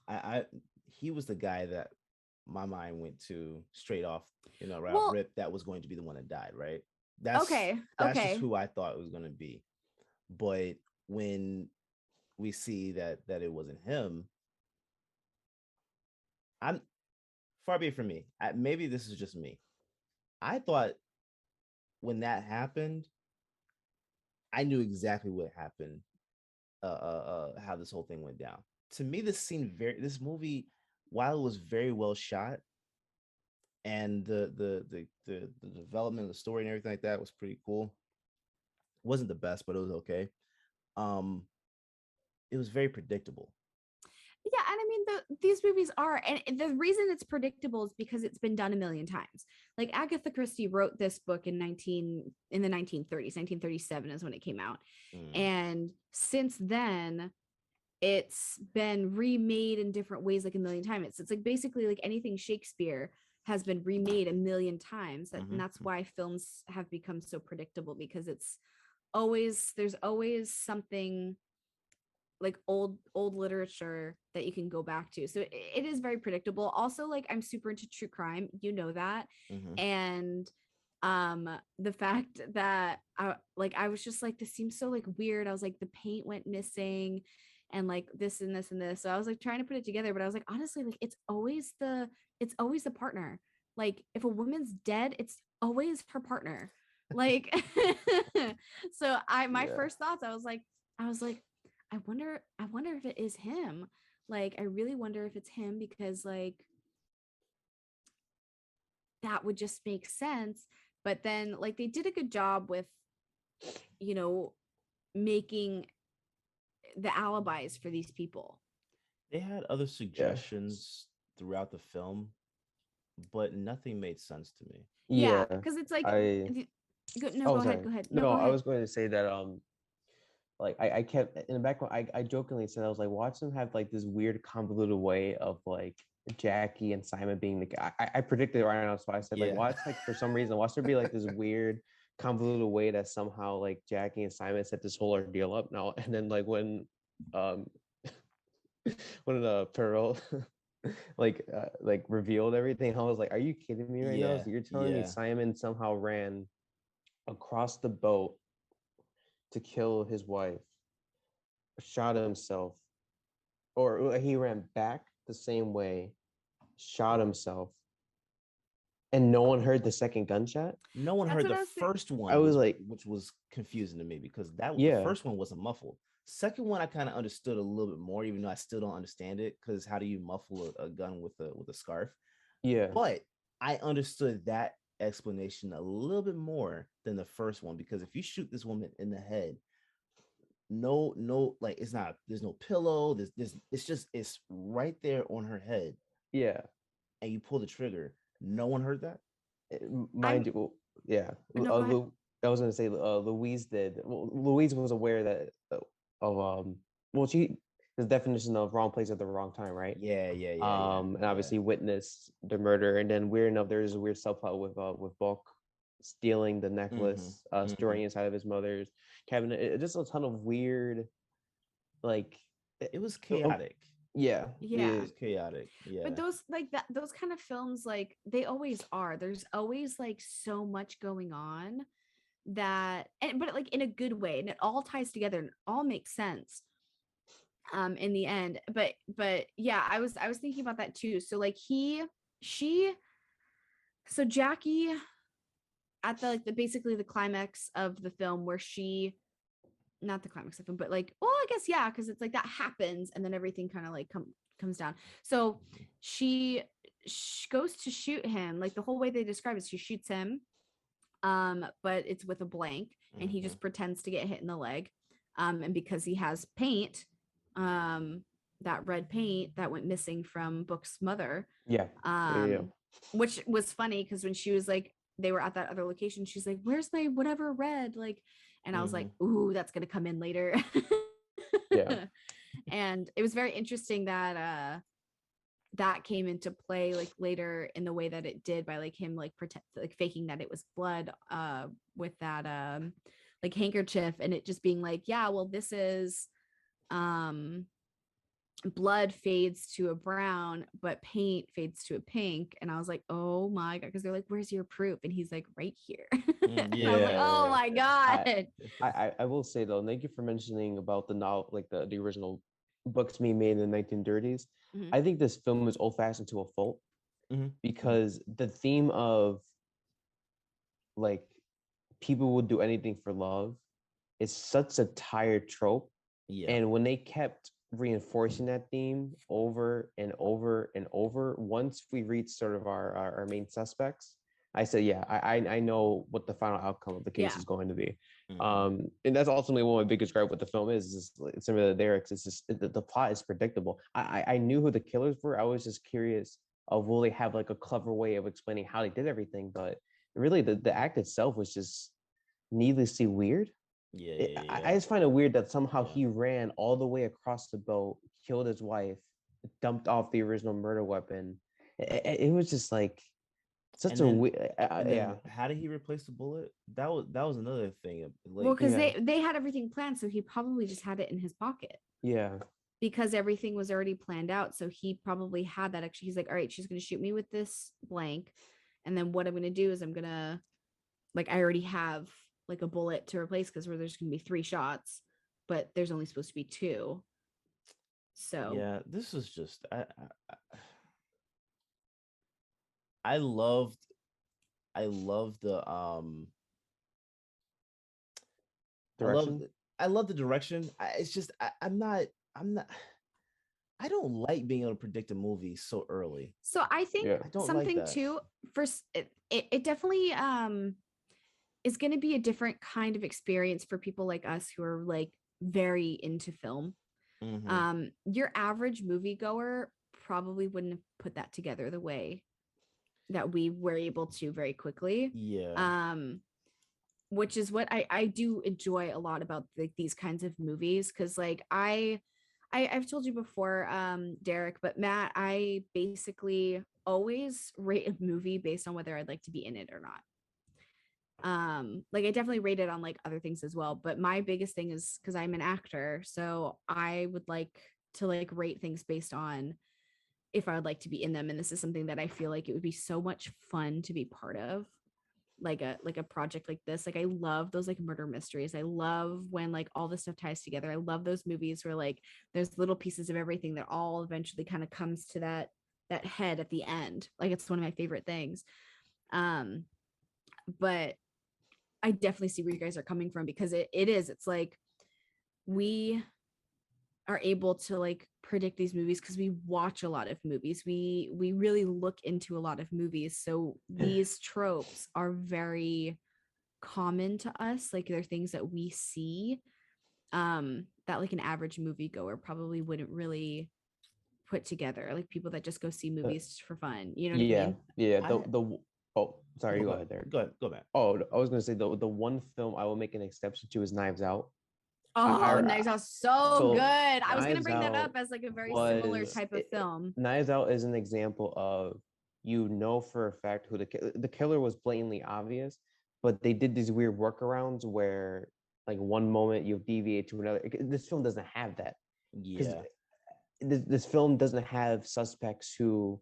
He was the guy that my mind went to straight off, right Well, off rip, that was going to be the one that died, right? That's just who I thought it was going to be. But when we see that it wasn't him, I'm far be it from me. Maybe this is just me. I thought when that happened, I knew exactly what happened, how this whole thing went down. To me, this movie, while it was very well shot, and the development of the story and everything like that was pretty cool. It wasn't the best, but it was okay. It was very predictable. Yeah, and I mean these movies are, and the reason it's predictable is because it's been done a million times. Like Agatha Christie wrote this book in the 1930s. 1937 is when it came out. And since then it's been remade in different ways, like a million times. It's like basically like anything Shakespeare has been remade a million times. And that's why films have become so predictable, because there's always something like old literature that you can go back to. So it is very predictable. Also, like I'm super into true crime, that. And the fact that I was just like, this seems so like weird. I was like, the paint went missing, and like this and this and this. So I was like trying to put it together, but I was like, honestly, like it's always the partner. Like if a woman's dead, it's always her partner. Like so my first thoughts, I was like I wonder if it is him. Like I really wonder if it's him, because like that would just make sense. But then like they did a good job with making the alibis for these people. They had other suggestions throughout the film, but nothing made sense to me. Yeah, because it's like go ahead. No, I was going to say that like I kept in the background. I jokingly said I was like, watch them have like this weird convoluted way of like Jackie and Simon being the guy. I predicted it right now, so I said like Yeah. watch like for some reason watch there be like this weird convoluted way that somehow like Jackie and Simon set this whole ordeal up now, and then like um when Pearl like revealed everything, I was like, are you kidding me right now? Yeah, So you're telling me yeah. Simon somehow ran across the boat to kill his wife, shot himself, or he ran back the same way, shot himself, and no one heard the second gunshot? No one That's heard what the I was first one, I was like, which was confusing to me because the yeah, first one wasn't muffled. Second one, I kind of understood a little bit more, even though I still don't understand it. Because how do you muffle a gun with a scarf? yeah, But I understood that explanation a little bit more than the first one because if you shoot this woman in the head, no, like it's not. There's no pillow. There's it's just it's right there on her head, yeah. and you pull the trigger. No one heard that. Mind you, yeah. No, go ahead. I was gonna say Louise did. Well, Louise was aware that of well, she the definition of wrong place at the wrong time, right? Yeah. And obviously witnessed the murder, and then weird enough, there's a weird subplot with Bulk stealing the necklace, storing inside of his mother's cabinet. Just a ton of weird, like, It was oh, chaotic. yeah, Yeah. It was chaotic. Yeah. But those like that those kind of films, like they always are. There's always like so much going on that, and but like in a good way, and it all ties together and all makes sense in the end. But yeah, I was thinking about that too. So like she so Jackie at the like the basically the climax of the film where she, not the climax of the film, but like, well, I guess yeah, because it's like that happens and then everything kind of like comes down. So she goes to shoot him, like the whole way they describe it, she shoots him, but it's with a blank, and he just pretends to get hit in the leg, and because he has paint, that red paint that went missing from Book's mother, yeah, yeah. which was funny because when she was like, they were at that other location, she's like, where's my whatever red, like, and I was like, ooh, that's gonna come in later. Yeah. And it was very interesting that that came into play like later in the way that it did, by like him like pretend like faking that it was blood with that like handkerchief, and it just being like, yeah, well, this is blood fades to a brown, but paint fades to a pink. And I was like, oh my God, because they're like, where's your proof? And he's like, right here. And I was like, oh my God. I will say though, thank you for mentioning about the novel, like the original books being made in the 1930s. I think this film is old-fashioned to a fault because the theme of like people will do anything for love is such a tired trope. Yeah. And when they kept reinforcing that theme over and over and over, once we reached sort of our main suspects, I said, yeah, I know what the final outcome of the case is going to be. And that's ultimately one of my biggest gripe with the film is some of the Derricks. It's just the plot is predictable. I knew who the killers were. I was just curious of will they have like a clever way of explaining how they did everything, but really the act itself was just needlessly weird. I just find it weird that somehow he ran all the way across the boat, killed his wife, dumped off the original murder weapon. It was just like such a weird. How did he replace the bullet? That was another thing. Like, well, because they had everything planned, so he probably just had it in his pocket. Yeah. Because everything was already planned out, so he probably had that. Actually, he's like, all right, she's gonna shoot me with this blank, and then what I'm gonna do is I'm gonna, like, I already have like a bullet to replace because where there's gonna be 3 shots, but there's only supposed to be 2. So yeah, this is just I loved the direction. I love the direction. It's just I'm not I don't like being able to predict a movie so early. So I think I don't something like that. too, first, it definitely is going to be a different kind of experience for people like us who are like very into film. Your average moviegoer probably wouldn't have put that together the way that we were able to very quickly. Yeah. which is what I do enjoy a lot about like these kinds of movies, because like I've told you before, Derek, but Matt, I basically always rate a movie based on whether I'd like to be in it or not. Like I definitely rate it on like other things as well, but my biggest thing is because I'm an actor, so I would like to like rate things based on if I would like to be in them. And this is something that I feel like it would be so much fun to be part of, like a project like this. Like I love those like murder mysteries. I love when like all this stuff ties together. I love those movies where like there's little pieces of everything that all eventually kind of comes to that head at the end. Like it's one of my favorite things. But I definitely see where you guys are coming from, because it's like we are able to like predict these movies because we watch a lot of movies. We really look into a lot of movies. So these tropes are very common to us. Like they're things that we see that like an average moviegoer probably wouldn't really put together. Like people that just go see movies for fun. You know what I mean? Yeah. I- Oh, sorry, No, go ahead there. Go back. Oh, I was gonna say the one film I will make an exception to is Knives Out. Oh, Knives Out, so so good. I was gonna Knives bring that Out up as like a very similar type of film. Knives Out is an example of, you know, for a fact who the killer was blatantly obvious, but they did these weird workarounds where like one moment you deviate to another. This film doesn't have that. Yeah. This film doesn't have suspects who,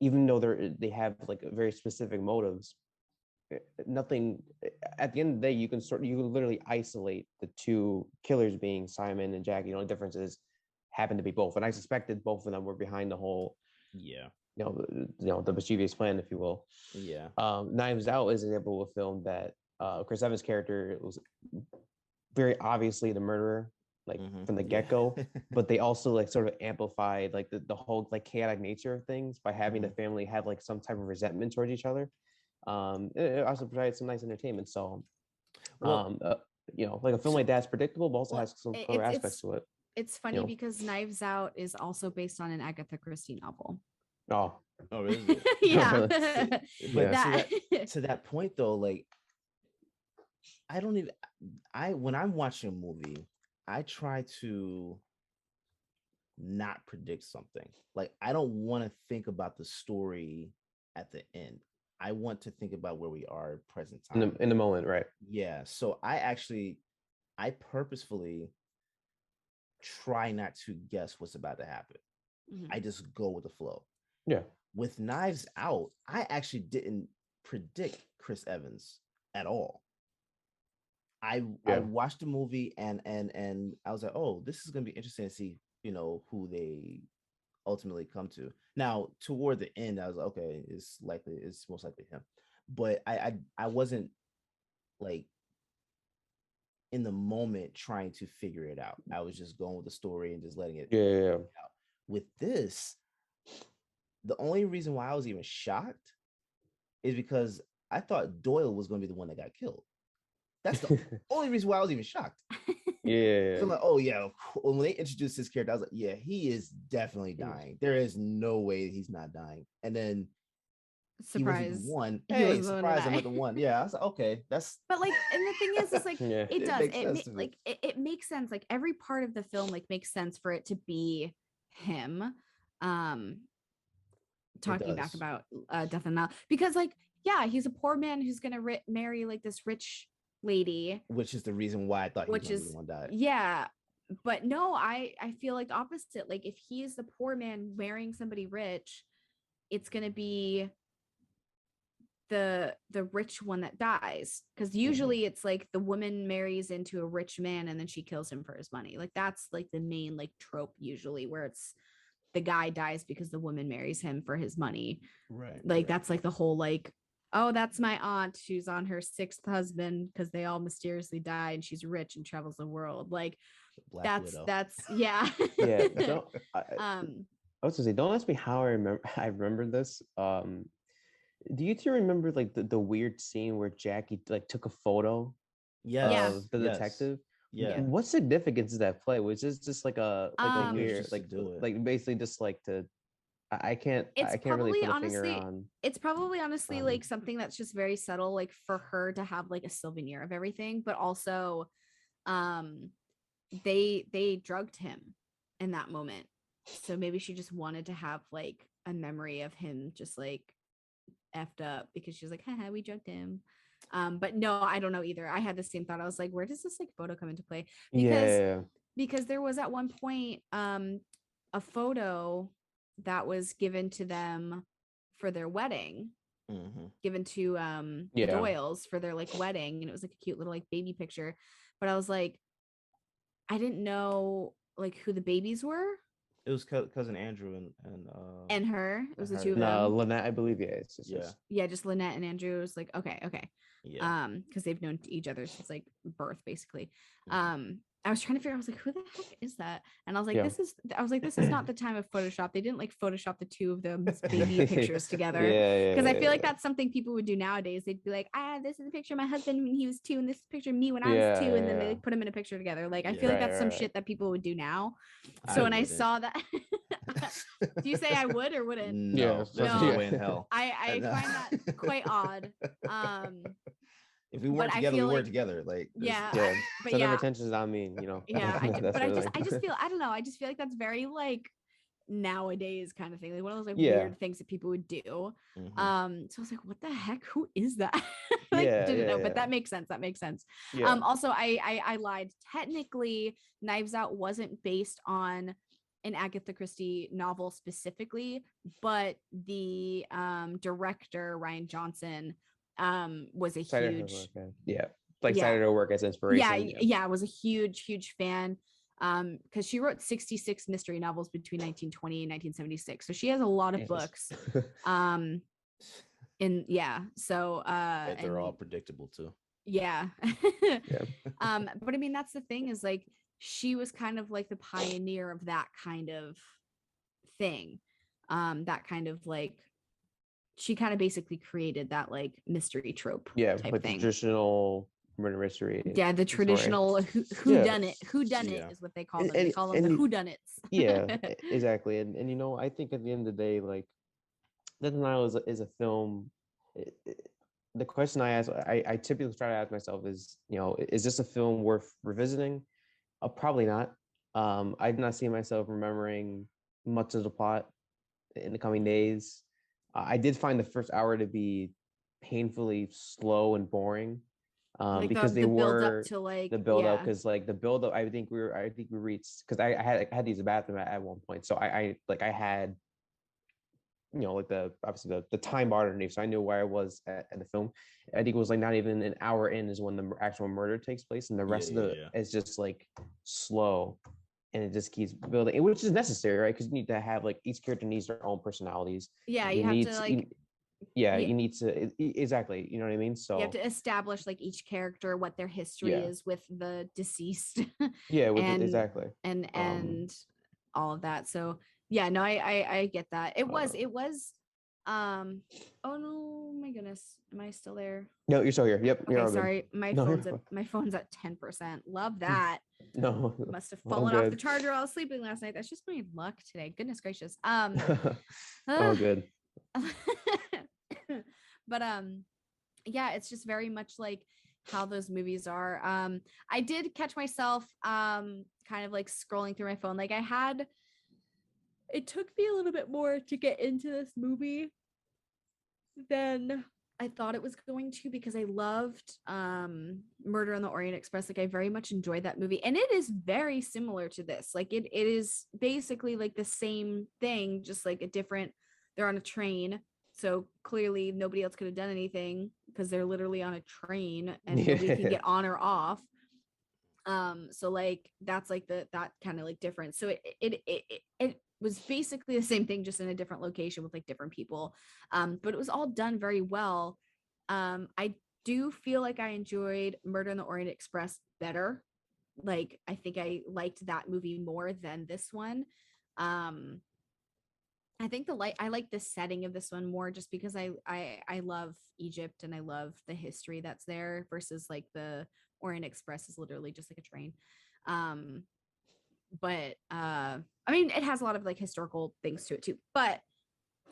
even though they have like very specific motives, nothing at the end of the day you can literally isolate the two killers being Simon and Jackie. The only difference is happened to be both, and I suspected both of them were behind the whole the mischievous plan, if you will. Knives Out is an example of a film that Chris Evans' character was very obviously the murderer, like from the get-go, but they also like sort of amplified like the whole like chaotic nature of things by having the family have like some type of resentment towards each other. It also provides some nice entertainment. So like a film like that's predictable but also has some clever aspects to it. It's funny because Knives Out is also based on an Agatha Christie novel. Oh really? Yeah. But to that point though, like when I'm watching a movie, I try to not predict something. Like I don't want to think about the story at the end. I want to think about where we are present time. In the moment, right? Yeah. So I purposefully try not to guess what's about to happen. I just go with the flow. Yeah. With Knives Out, I actually didn't predict Chris Evans at all. I watched the movie and I was like, oh, this is gonna be interesting to see, who they ultimately come to. Now, toward the end, I was like, okay, it's most likely him. But I wasn't like in the moment trying to figure it out. I was just going with the story and just letting it out. With this, the only reason why I was even shocked is because I thought Doyle was going to be the one that got killed. That's the only reason why I was even shocked. Yeah. So I'm like, oh yeah. When they introduced his character, I was like, yeah, he is definitely dying. There is no way he's not dying. And then surprise, one. Hey, surprise! I'm at the one. Yeah, I was like, okay, that's. But like, and the thing is like it does. It makes sense. Like every part of the film like makes sense for it to be him. Talking back about Death On The Nile, because like, yeah, he's a poor man who's gonna marry like this rich lady, which is the reason why I thought he was gonna be the one died. Yeah, but no, I feel like opposite. Like if he is the poor man marrying somebody rich, it's gonna be the rich one that dies, because usually it's like the woman marries into a rich man and then she kills him for his money. Like that's like the main like trope usually, where it's the guy dies because the woman marries him for his money, right? Like that's like the whole like, oh, that's my aunt, she's on her 6th husband because they all mysteriously die and she's rich and travels the world. Like Black that's Widow. Yeah. I was gonna say, don't ask me how I remember this. Do you two remember like the weird scene where Jackie like took a photo of the detective? Yeah. What significance does that play? Was this just like a weird like basically just like to I can't It's I can't really probably put a finger honestly, on. it's probably honestly Um, like something that's just very subtle, like for her to have like a souvenir of everything, but also um they drugged him in that moment. So maybe she just wanted to have like a memory of him just like effed up because she's like, haha, we drugged him. But no, I don't know either. I had the same thought. I was like, where does this like photo come into play? Because yeah, there was at one point a photo that was given to them for their wedding, given to the yeah. Doyles for their like wedding, and it was like a cute little like baby picture. But I was like, I didn't know like who the babies were. It was cousin Andrew And her, it was the her, two of No, them. Lynette, I believe. Yeah, it's just yeah. Yeah, just Lynette and Andrew. It was like, okay. Yeah. Because they've known each other since like birth, basically. Mhm. I was trying to figure out, I was like, who the heck is that? And I was like, Yeah. this is not the time of Photoshop. They didn't like Photoshop the two of them's baby pictures together. Yeah, Because I feel like yeah. that's something people would do nowadays. They'd be like, this is a picture of my husband when he was 2, and this is a picture of me when I was 2, and then they like put them in a picture together. Like, I feel like Yeah. that's some Right. shit that people would do now. I So when I wouldn't. saw that, do you say I would or wouldn't? No, Yeah, there's no no way in hell. I No. find that quite odd. If we but weren't I together, we feel weren't like- together. Like, Yeah, Yeah. but Center yeah, of attention is on me. yeah. That's But what it I is. just feel, I don't know. I just feel like that's very like nowadays kind of thing, like one of those like Yeah. weird things that people would do. Mhm. So I was like, what the heck? Who is that? Like, Yeah, didn't know, yeah. but that makes sense. That makes sense. Yeah. Also, I lied. Technically, Knives Out wasn't based on an Agatha Christie novel specifically, but the director Ryan Johnson was a Cited her huge work, yeah. Like Yeah. cited her work as inspiration. yeah, I was a huge fan because she wrote 66 mystery novels between 1920 and 1976, so she has a lot of Jesus. books. And yeah, so But they're all and predictable too. yeah. Yeah. But I mean, that's the thing, is like she was kind of like the pioneer of that kind of thing. That kind of like, she kind of basically created that like mystery trope Yeah, type like the thing. traditional murder mystery. Yeah, the story. traditional who Yeah. done it Yeah. is what they call them. They call them the whodunits. Yeah, exactly. And you know, I think at the end of the day, like Death on the Nile is a film. The question I typically try to ask myself is, you know, is this a film worth revisiting? Probably not. I did not see myself remembering much of the plot in the coming days. I did find the first hour to be painfully slow and boring, Like because they the build were up to like the build up, yeah. because like the build up, I think we reached, because I had to use a bathroom at one point, so I had, you know, like obviously the time bar underneath, so I knew where I was at the film. I think it was like not even an hour in is when the actual murder takes place, and the rest of it is just like slow, and it just keeps building, which is necessary, right? Because you need to have, like, each character needs their own personalities. Yeah, you have to like you need to exactly, you know what I mean? So you have to establish like each character, what their history is with the deceased. yeah, and exactly. and all of that. So yeah, no, I get that. It was oh no, my goodness, am I still there? No, you're still here. Yep. You're Okay, all good. sorry, my No, phone's you're at 10%. Love that. No, Must have all fallen off the good. charger while I was sleeping last night. That's just my luck today. Goodness gracious. Oh, good. But yeah, it's just very much like how those movies are. I did catch myself kind of like scrolling through my phone. Like it took me a little bit more to get into this movie than I thought it was going to, because I loved Murder on the Orient Express. Like I very much enjoyed that movie, and it is very similar to this. Like it is basically like the same thing, just like a different, they're on a train, so clearly nobody else could have done anything because they're literally on a train and nobody can get on or off. So like that's like that kind of like difference. So it was basically the same thing, just in a different location with like different people. But it was all done very well. I do feel like I enjoyed Murder on the Orient Express better. Like I think I liked that movie more than this one. I think I like the setting of this one more, just because I love Egypt and I love the history that's there, versus like the Orient Express is literally just like a train. But I mean, it has a lot of like historical things to it too. But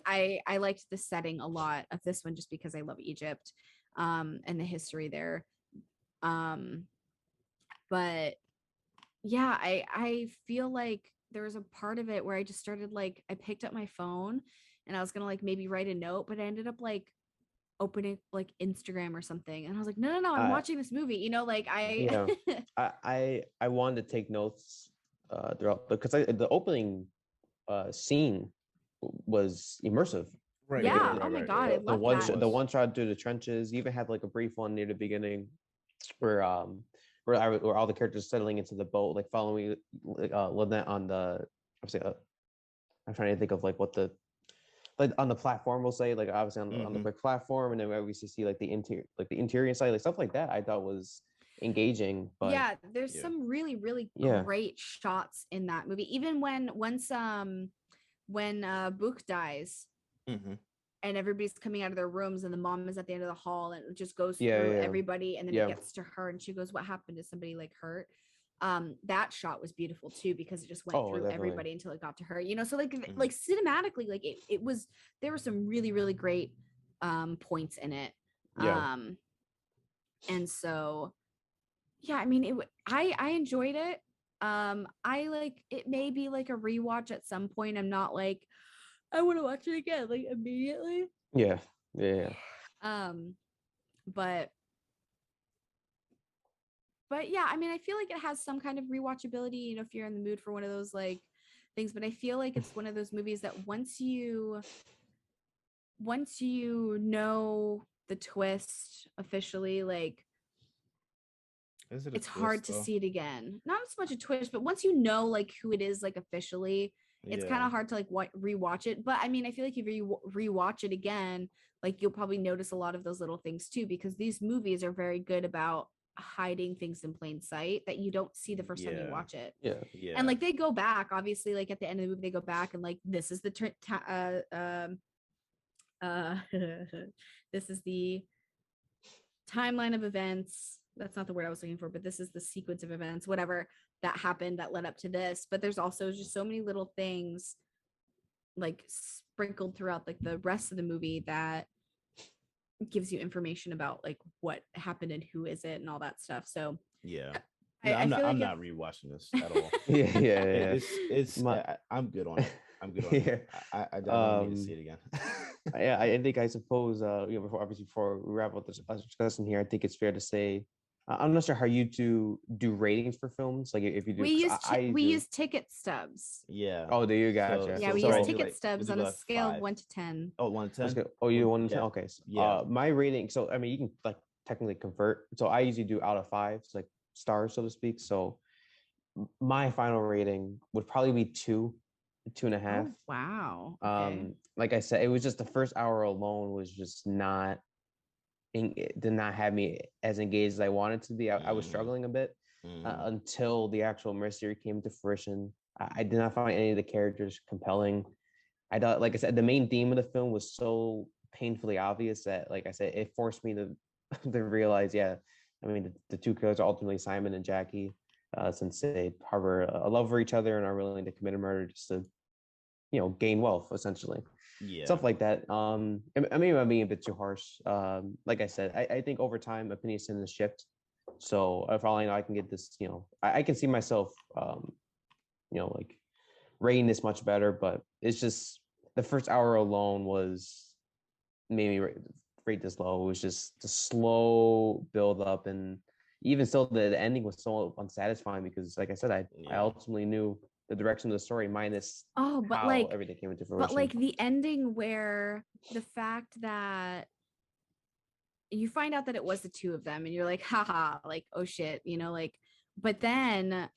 I liked the setting a lot of this one just because I love Egypt and the history there. But yeah, I feel like there was a part of it where I just started like I picked up my phone and I was gonna like maybe write a note, but I ended up like opening like Instagram or something, and I was like, no, I'm I watching this movie. You know, like yeah, I wanted to take notes throughout because the opening scene was immersive. Right, Yeah, right, right, oh my right, God, right. I The love one that. the one shot through the trenches. You even had like a brief one near the beginning where where all the characters settling into the boat, like following Lynette on the obviously I'm trying to think of like what the like on the platform we'll say, like obviously on the Mhm. big platform, and then we obviously see like the interior side, like stuff like that I thought was engaging. But Yeah, there's Yeah. some really, really yeah, great shots in that movie. Even when Book dies Mhm. and everybody's coming out of their rooms and the mom is at the end of the hall and it just goes yeah, through yeah, everybody and then it yeah. gets to her and she goes, what happened? Is somebody like hurt? That shot was beautiful too because it just went Oh, through definitely. everybody until it got to her, you know. So like Mhm. like cinematically, like it was, there were some really, really great points in it. Yeah. And so yeah, I mean I enjoyed it. I like it may be like a rewatch at some point. I'm not like I want to watch it again like immediately. Yeah, yeah. Um, but yeah, I mean, I feel like it has some kind of rewatchability, you know, if you're in the mood for one of those like things. But I feel like it's one of those movies that once you know the twist officially, like Is it a it's hard twist to though? see it again. Not as much a twist, but once you know like who it is, like officially, it's kind Yeah. of hard to like rewatch it. But I mean, I feel like if you rewatch it again, like you'll probably notice a lot of those little things too, because these movies are very good about hiding things in plain sight that you don't see the first time you Yeah. watch it. Yeah. Yeah. And like they go back, obviously, like at the end of the movie, they go back and like this is the this is the timeline of events. That's not the word I was looking for, but this is the sequence of events, whatever that happened that led up to this. But there's also just so many little things like sprinkled throughout like the rest of the movie that gives you information about like what happened and who is it and all that stuff. So Yeah. No, I feel like I'm not rewatching this at all. Yeah, yeah, yeah. It's My- I'm good on it. I'm good on Yeah. it. I don't need to see it again. Yeah, I think I suppose before we wrap up this discussion here, I think it's fair to say I'm not sure how you do ratings for films. Like if you do, we 'cause I we do. use ticket stubs. Yeah. Oh, there you gotcha. Yeah, So we I use do ticket like- stubs we on do a like scale of 5. 1 to 10. Oh, 1 to 10. Oh, you want to? Yeah. Okay. So, Yeah. my rating. So I mean, you can like technically convert. So I usually do out of 5, so like stars, so to speak. So my final rating would probably be 2.5. Oh, wow. Okay. Like I said, it was just the first hour alone was just not it did not have me as engaged as I wanted to be. I was struggling a bit until the actual mystery came to fruition. I did not find any of the characters compelling. I thought, like I said, the main theme of the film was so painfully obvious that, like I said, it forced me to to realize, yeah, I mean, the two characters are ultimately Simon and Jackie, since they harbor a love for each other and are willing to commit a murder just to, gain wealth, essentially. Yeah. Stuff like that. I mean, I'm being a bit too harsh. Like I said, I think over time opinions tend to shift. So if all I know, I can get this, I can see myself, like rating this much better, but it's just the first hour alone was made me rate this low. It was just the slow build up, and even still, the ending was so unsatisfying because, like I said, I Yeah. ultimately knew the direction of the story minus Oh, but how like everything came into fruition. but like the ending where the fact that you find out that it was the two of them and you're like, haha, like, oh shit, like, but then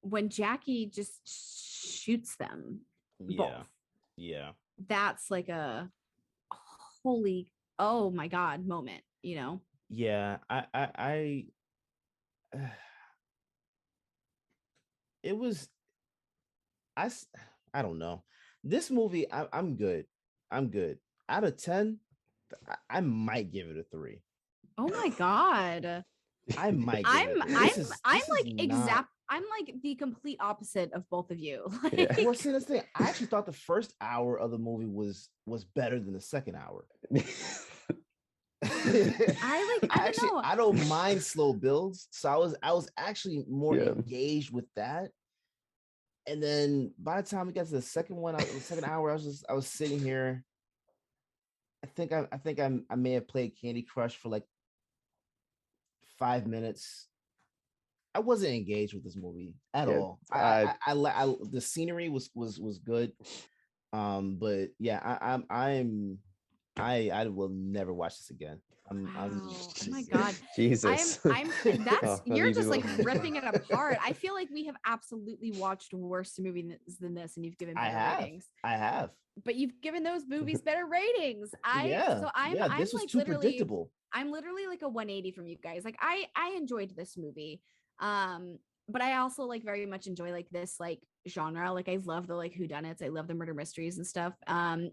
when Jackie just shoots them Yeah. both, Yeah. that's like a holy, oh my God moment, Yeah. It was I don't know. This movie, I'm good. I'm good. Out of 10, I might give it a 3. Oh my God. I might give it a 3. I'm like I'm like the complete opposite of both of you. Yeah. Well, see, this thing, I actually thought the first hour of the movie was better than the second hour. I don't know. I don't mind slow builds, so I was actually more engaged with that. And then by the time we got to the second one, the second hour, I was sitting here. I may have played Candy Crush for like 5 minutes. I wasn't engaged with this movie at all. I the scenery was good, but yeah, I will never watch this again. Oh my God. Jesus. You're just like ripping it apart. I feel like we have absolutely watched worse movies than this, and you've given better ratings. I have. But you've given those movies better ratings. I'm this was like too predictable. I'm literally like a 180 from you guys. Like I enjoyed this movie. But I also like very much enjoy like this like genre. Like I love the like whodunits. I love the murder mysteries and stuff.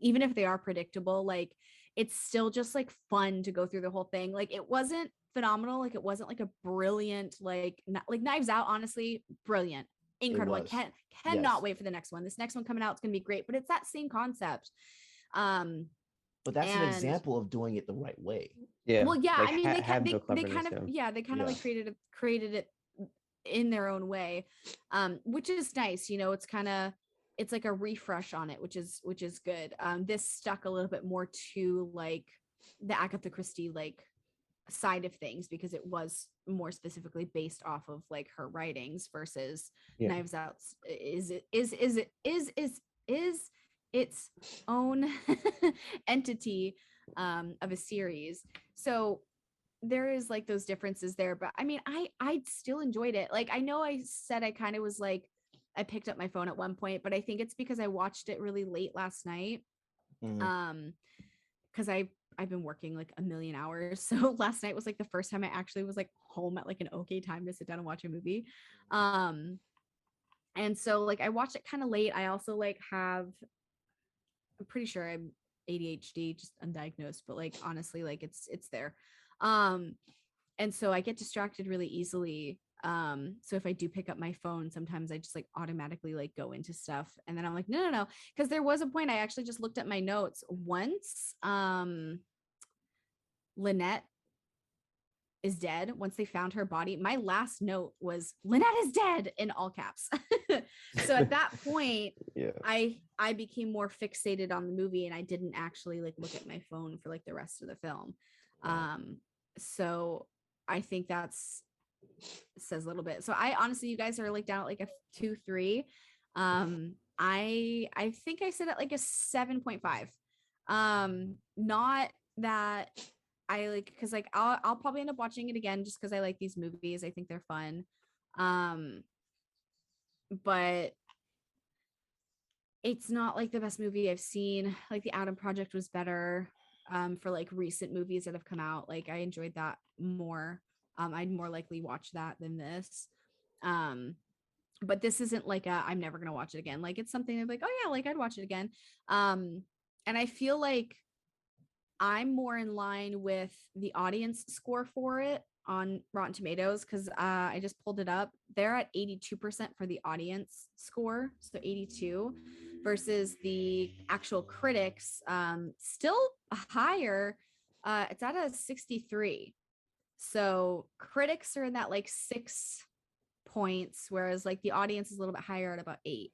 Even if they are predictable, like it's still just like fun to go through the whole thing. Like it wasn't phenomenal. Like it wasn't like a brilliant, like Knives Out, honestly, brilliant, incredible. I cannot wait for the next one. This next one coming out, it's gonna be great, but it's that same concept. But that's an example of doing it the right way. Yeah. Well, yeah, like, I mean, they kind of yeah. like created it in their own way, which is nice. You know, it's like a refresh on it, which is good. This stuck a little bit more to like the Agatha Christie like side of things because it was more specifically based off of like her writings versus Knives Out is its own entity of a series. So there is like those differences there, but I mean, I still enjoyed it. Like I know I said I kind of was like I picked up my phone at one point, but I think it's because I watched it really late last night. Because I've been working like a million hours. So last night was like the first time I actually was like home at like an okay time to sit down and watch a movie. And so like I watched it kind of late. I also like I'm pretty sure I'm ADHD, just undiagnosed, but like honestly, like it's there. And so I get distracted really easily. So if I do pick up my phone, sometimes I just like automatically like go into stuff. And then I'm like, no. Cause there was a point I actually just looked at my notes once. Lynette is dead. Once they found her body, my last note was Lynette is dead in all caps. So at that point, I became more fixated on the movie and I didn't actually like look at my phone for like the rest of the film. So I think says a little bit. So I honestly, you guys are like down at like a 2-3. I think I said it like a 7.5. Not that I like, because like I'll probably end up watching it again just because I like these movies. I think they're fun. But it's not like the best movie I've seen. Like the Adam Project was better for like recent movies that have come out. Like I enjoyed that more. I'd more likely watch that than this. But this isn't like I'm never gonna watch it again. Like it's something I'm like, oh yeah, like I'd watch it again. And I feel like I'm more in line with the audience score for it on Rotten Tomatoes because I just pulled it up. They're at 82% for the audience score, so 82, versus the actual critics still higher. It's at a 63. So critics are in that like 6 points, whereas like the audience is a little bit higher at about 8.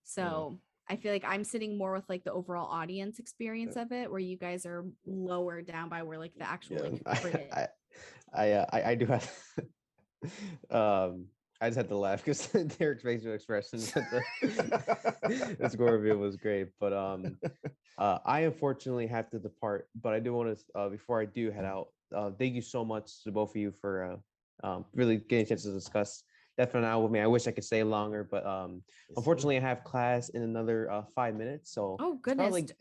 So I feel like I'm sitting more with like the overall audience experience of it, where you guys are lower down by where like the actual like critic. I do have I just had to laugh because Derrick's facial expressions at the score review was great. But I unfortunately have to depart. But I do want to before I do head out, thank you so much to both of you for really getting a chance to discuss Death On The Nile with me. I wish I could stay longer, but unfortunately I have class in another 5 minutes. So oh goodness,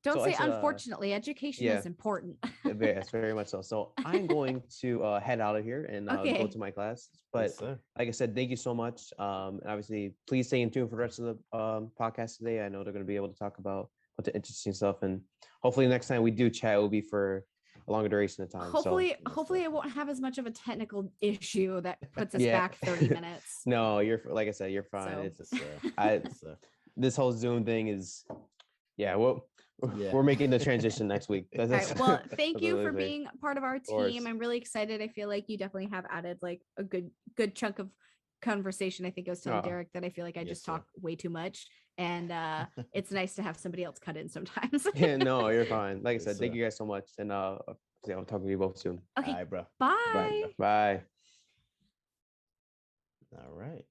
don't so say unfortunately. Education is important. Yes, very much so. So I'm going to head out of here and go to my class. But like I said, thank you so much. And obviously, please stay in tune for the rest of the podcast today. I know they're going to be able to talk about a bunch of interesting stuff, and hopefully next time we do chat, it will be for a longer duration of time. Hopefully, So hopefully I won't have as much of a technical issue that puts us yeah. back 30 minutes. No, you're like I said, you're fine. So- It's this whole Zoom thing is well, Yeah. we're making the transition next week. All right. Well, thank that's you what for I'm saying. being part of our course. team. I'm really excited. I feel like you definitely have added like a good chunk of conversation. I think I was telling Oh. Derrick that I feel like I Yes, just sir. talk way too much, and it's nice to have somebody else cut in sometimes. Yeah, no, you're fine. Like I Yes, said, thank sir. you guys so much, and I'll talk to you both soon. Okay. All right, bro. Bye. Bye. All right.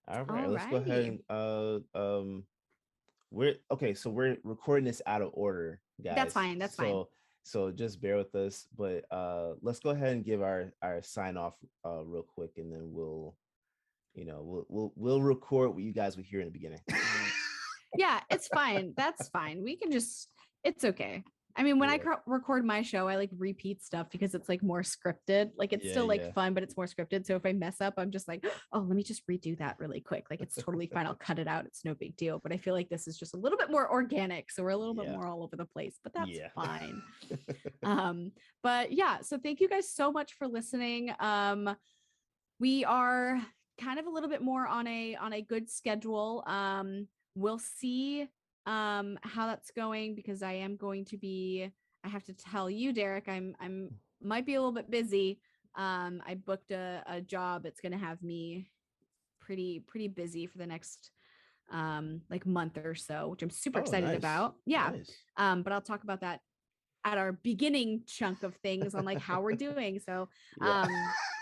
All right. Let's go ahead Alrighty. and we're okay. So we're recording this out of order, guys. That's fine. That's fine. So just bear with us. But let's go ahead and give our sign off real quick, and then we'll record what you guys will hear in the beginning. Yeah, it's fine. That's fine. We can just, it's okay. I mean, when I Yeah. record my show, I like repeat stuff because it's like more scripted. Like it's still like Yeah. fun, but it's more scripted. So if I mess up, I'm just like, oh, let me just redo that really quick. Like it's totally fine. I'll cut it out. It's no big deal. But I feel like this is just a little bit more organic. So we're a little bit Yeah. more all over the place, but that's Yeah. fine. But yeah, so thank you guys so much for listening. We are kind of a little bit more on a good schedule. We'll see how that's going, because I have to tell you, Derrick, I'm might be a little bit busy. I booked a job. It's gonna have me pretty busy for the next like month or so, which I'm super excited nice. about. Yeah. Nice. But I'll talk about that at our beginning chunk of things on like how we're doing. So Yeah.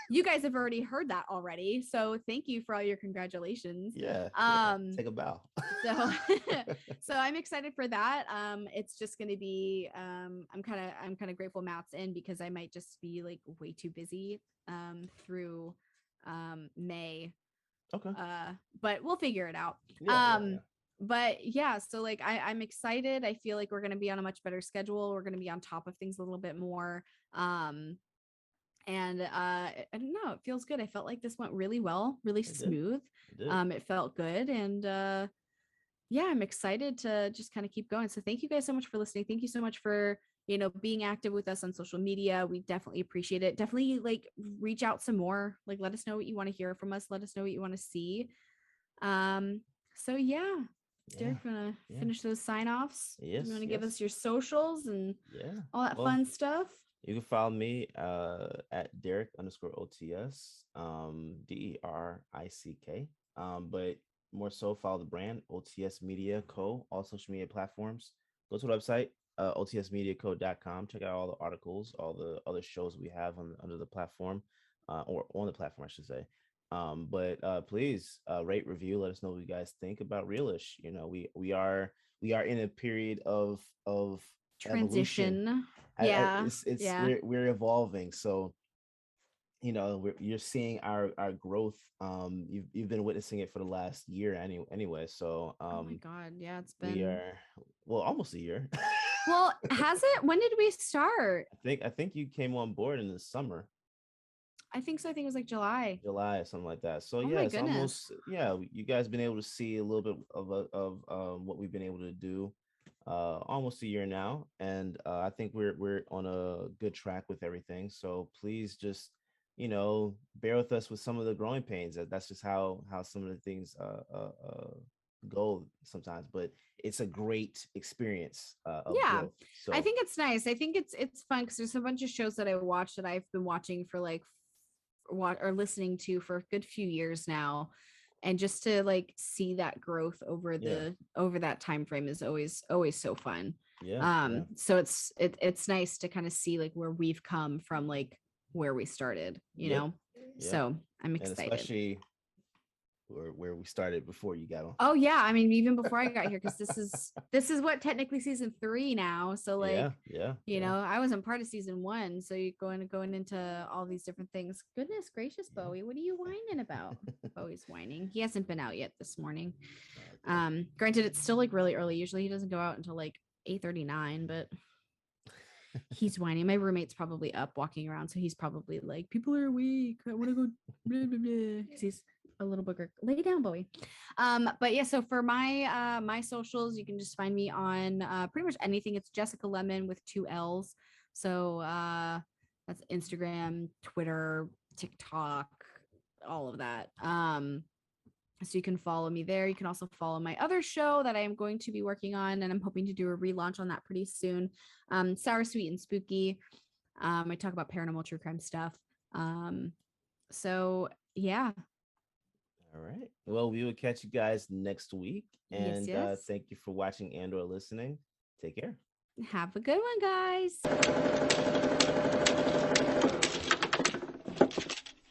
you guys have already heard that already. So thank you for all your congratulations. Yeah. Take a bow. So so I'm excited for that. It's just gonna be I'm kind of grateful Matt's in, because I might just be like way too busy through May. Okay. But we'll figure it out. Yeah. But yeah, so like I'm excited. I feel like we're gonna be on a much better schedule. We're gonna be on top of things a little bit more. And I don't know, it feels good. I felt like this went really well, really It did. smooth. It did. It felt good, and yeah, I'm excited to just kind of keep going. So thank you guys so much for listening. Thank you so much for being active with us on social media. We definitely appreciate it. Definitely like reach out some more. Like let us know what you want to hear from us. Let us know what you want to see. So yeah. Derrick, you want to finish those sign-offs? Yes. You want to give us your socials and all that Well, fun stuff? You can follow me at Derrick_OTS, DERICK. But more so, follow the brand OTS Media Co. All social media platforms. Go to the website otsmediaco.com. Check out all the articles, all the other shows we have under the platform, or on the platform, I should say. But please rate, review, let us know what you guys think about Realish. We are in a period of Transition. Evolution. We're evolving, so you're seeing our growth. You've been witnessing it for the last year anyway, so oh my god, yeah, it's been we are almost a year. Well, has it? When did we start? I think you came on board in the summer. I think so. I think it was like July or something like that. So Oh yeah, my it's goodness. almost you guys been able to see a little bit of what we've been able to do almost a year now, and I think we're on a good track with everything. So please just bear with us with some of the growing pains. That's just how some of the things go sometimes, but it's a great experience of growth. So I think it's nice. I think it's fun because there's a bunch of shows that I watch that I've been watching for like or listening to for a good few years now, and just to like see that growth over that time frame is always so fun. So it's nice to kind of see like where we've come from, like where we started, so I'm excited. And especially where we started before you got on. Oh yeah, I mean even before I got here, because this is what technically season 3 now. So like I wasn't part of season 1, so you're going into all these different things. Goodness gracious, Bowie, what are you whining about? Bowie's whining. He hasn't been out yet this morning. Granted, it's still like really early. Usually he doesn't go out until like 8:39, but he's whining. My roommate's probably up walking around, so he's probably like, people are awake, I want to go blah, blah, blah. 'Cause he's a little booger. Lay down, Bowie. But yeah, so for my socials, you can just find me on pretty much anything. It's Jessica Lemon with 2 L's. So that's Instagram, Twitter, TikTok, all of that. So you can follow me there. You can also follow my other show that I am going to be working on, and I'm hoping to do a relaunch on that pretty soon. Sour, Sweet, and Spooky. I talk about paranormal true crime stuff. So yeah. All right. Well, we will catch you guys next week. And Yes. thank you for watching and or listening. Take care. Have a good one, guys.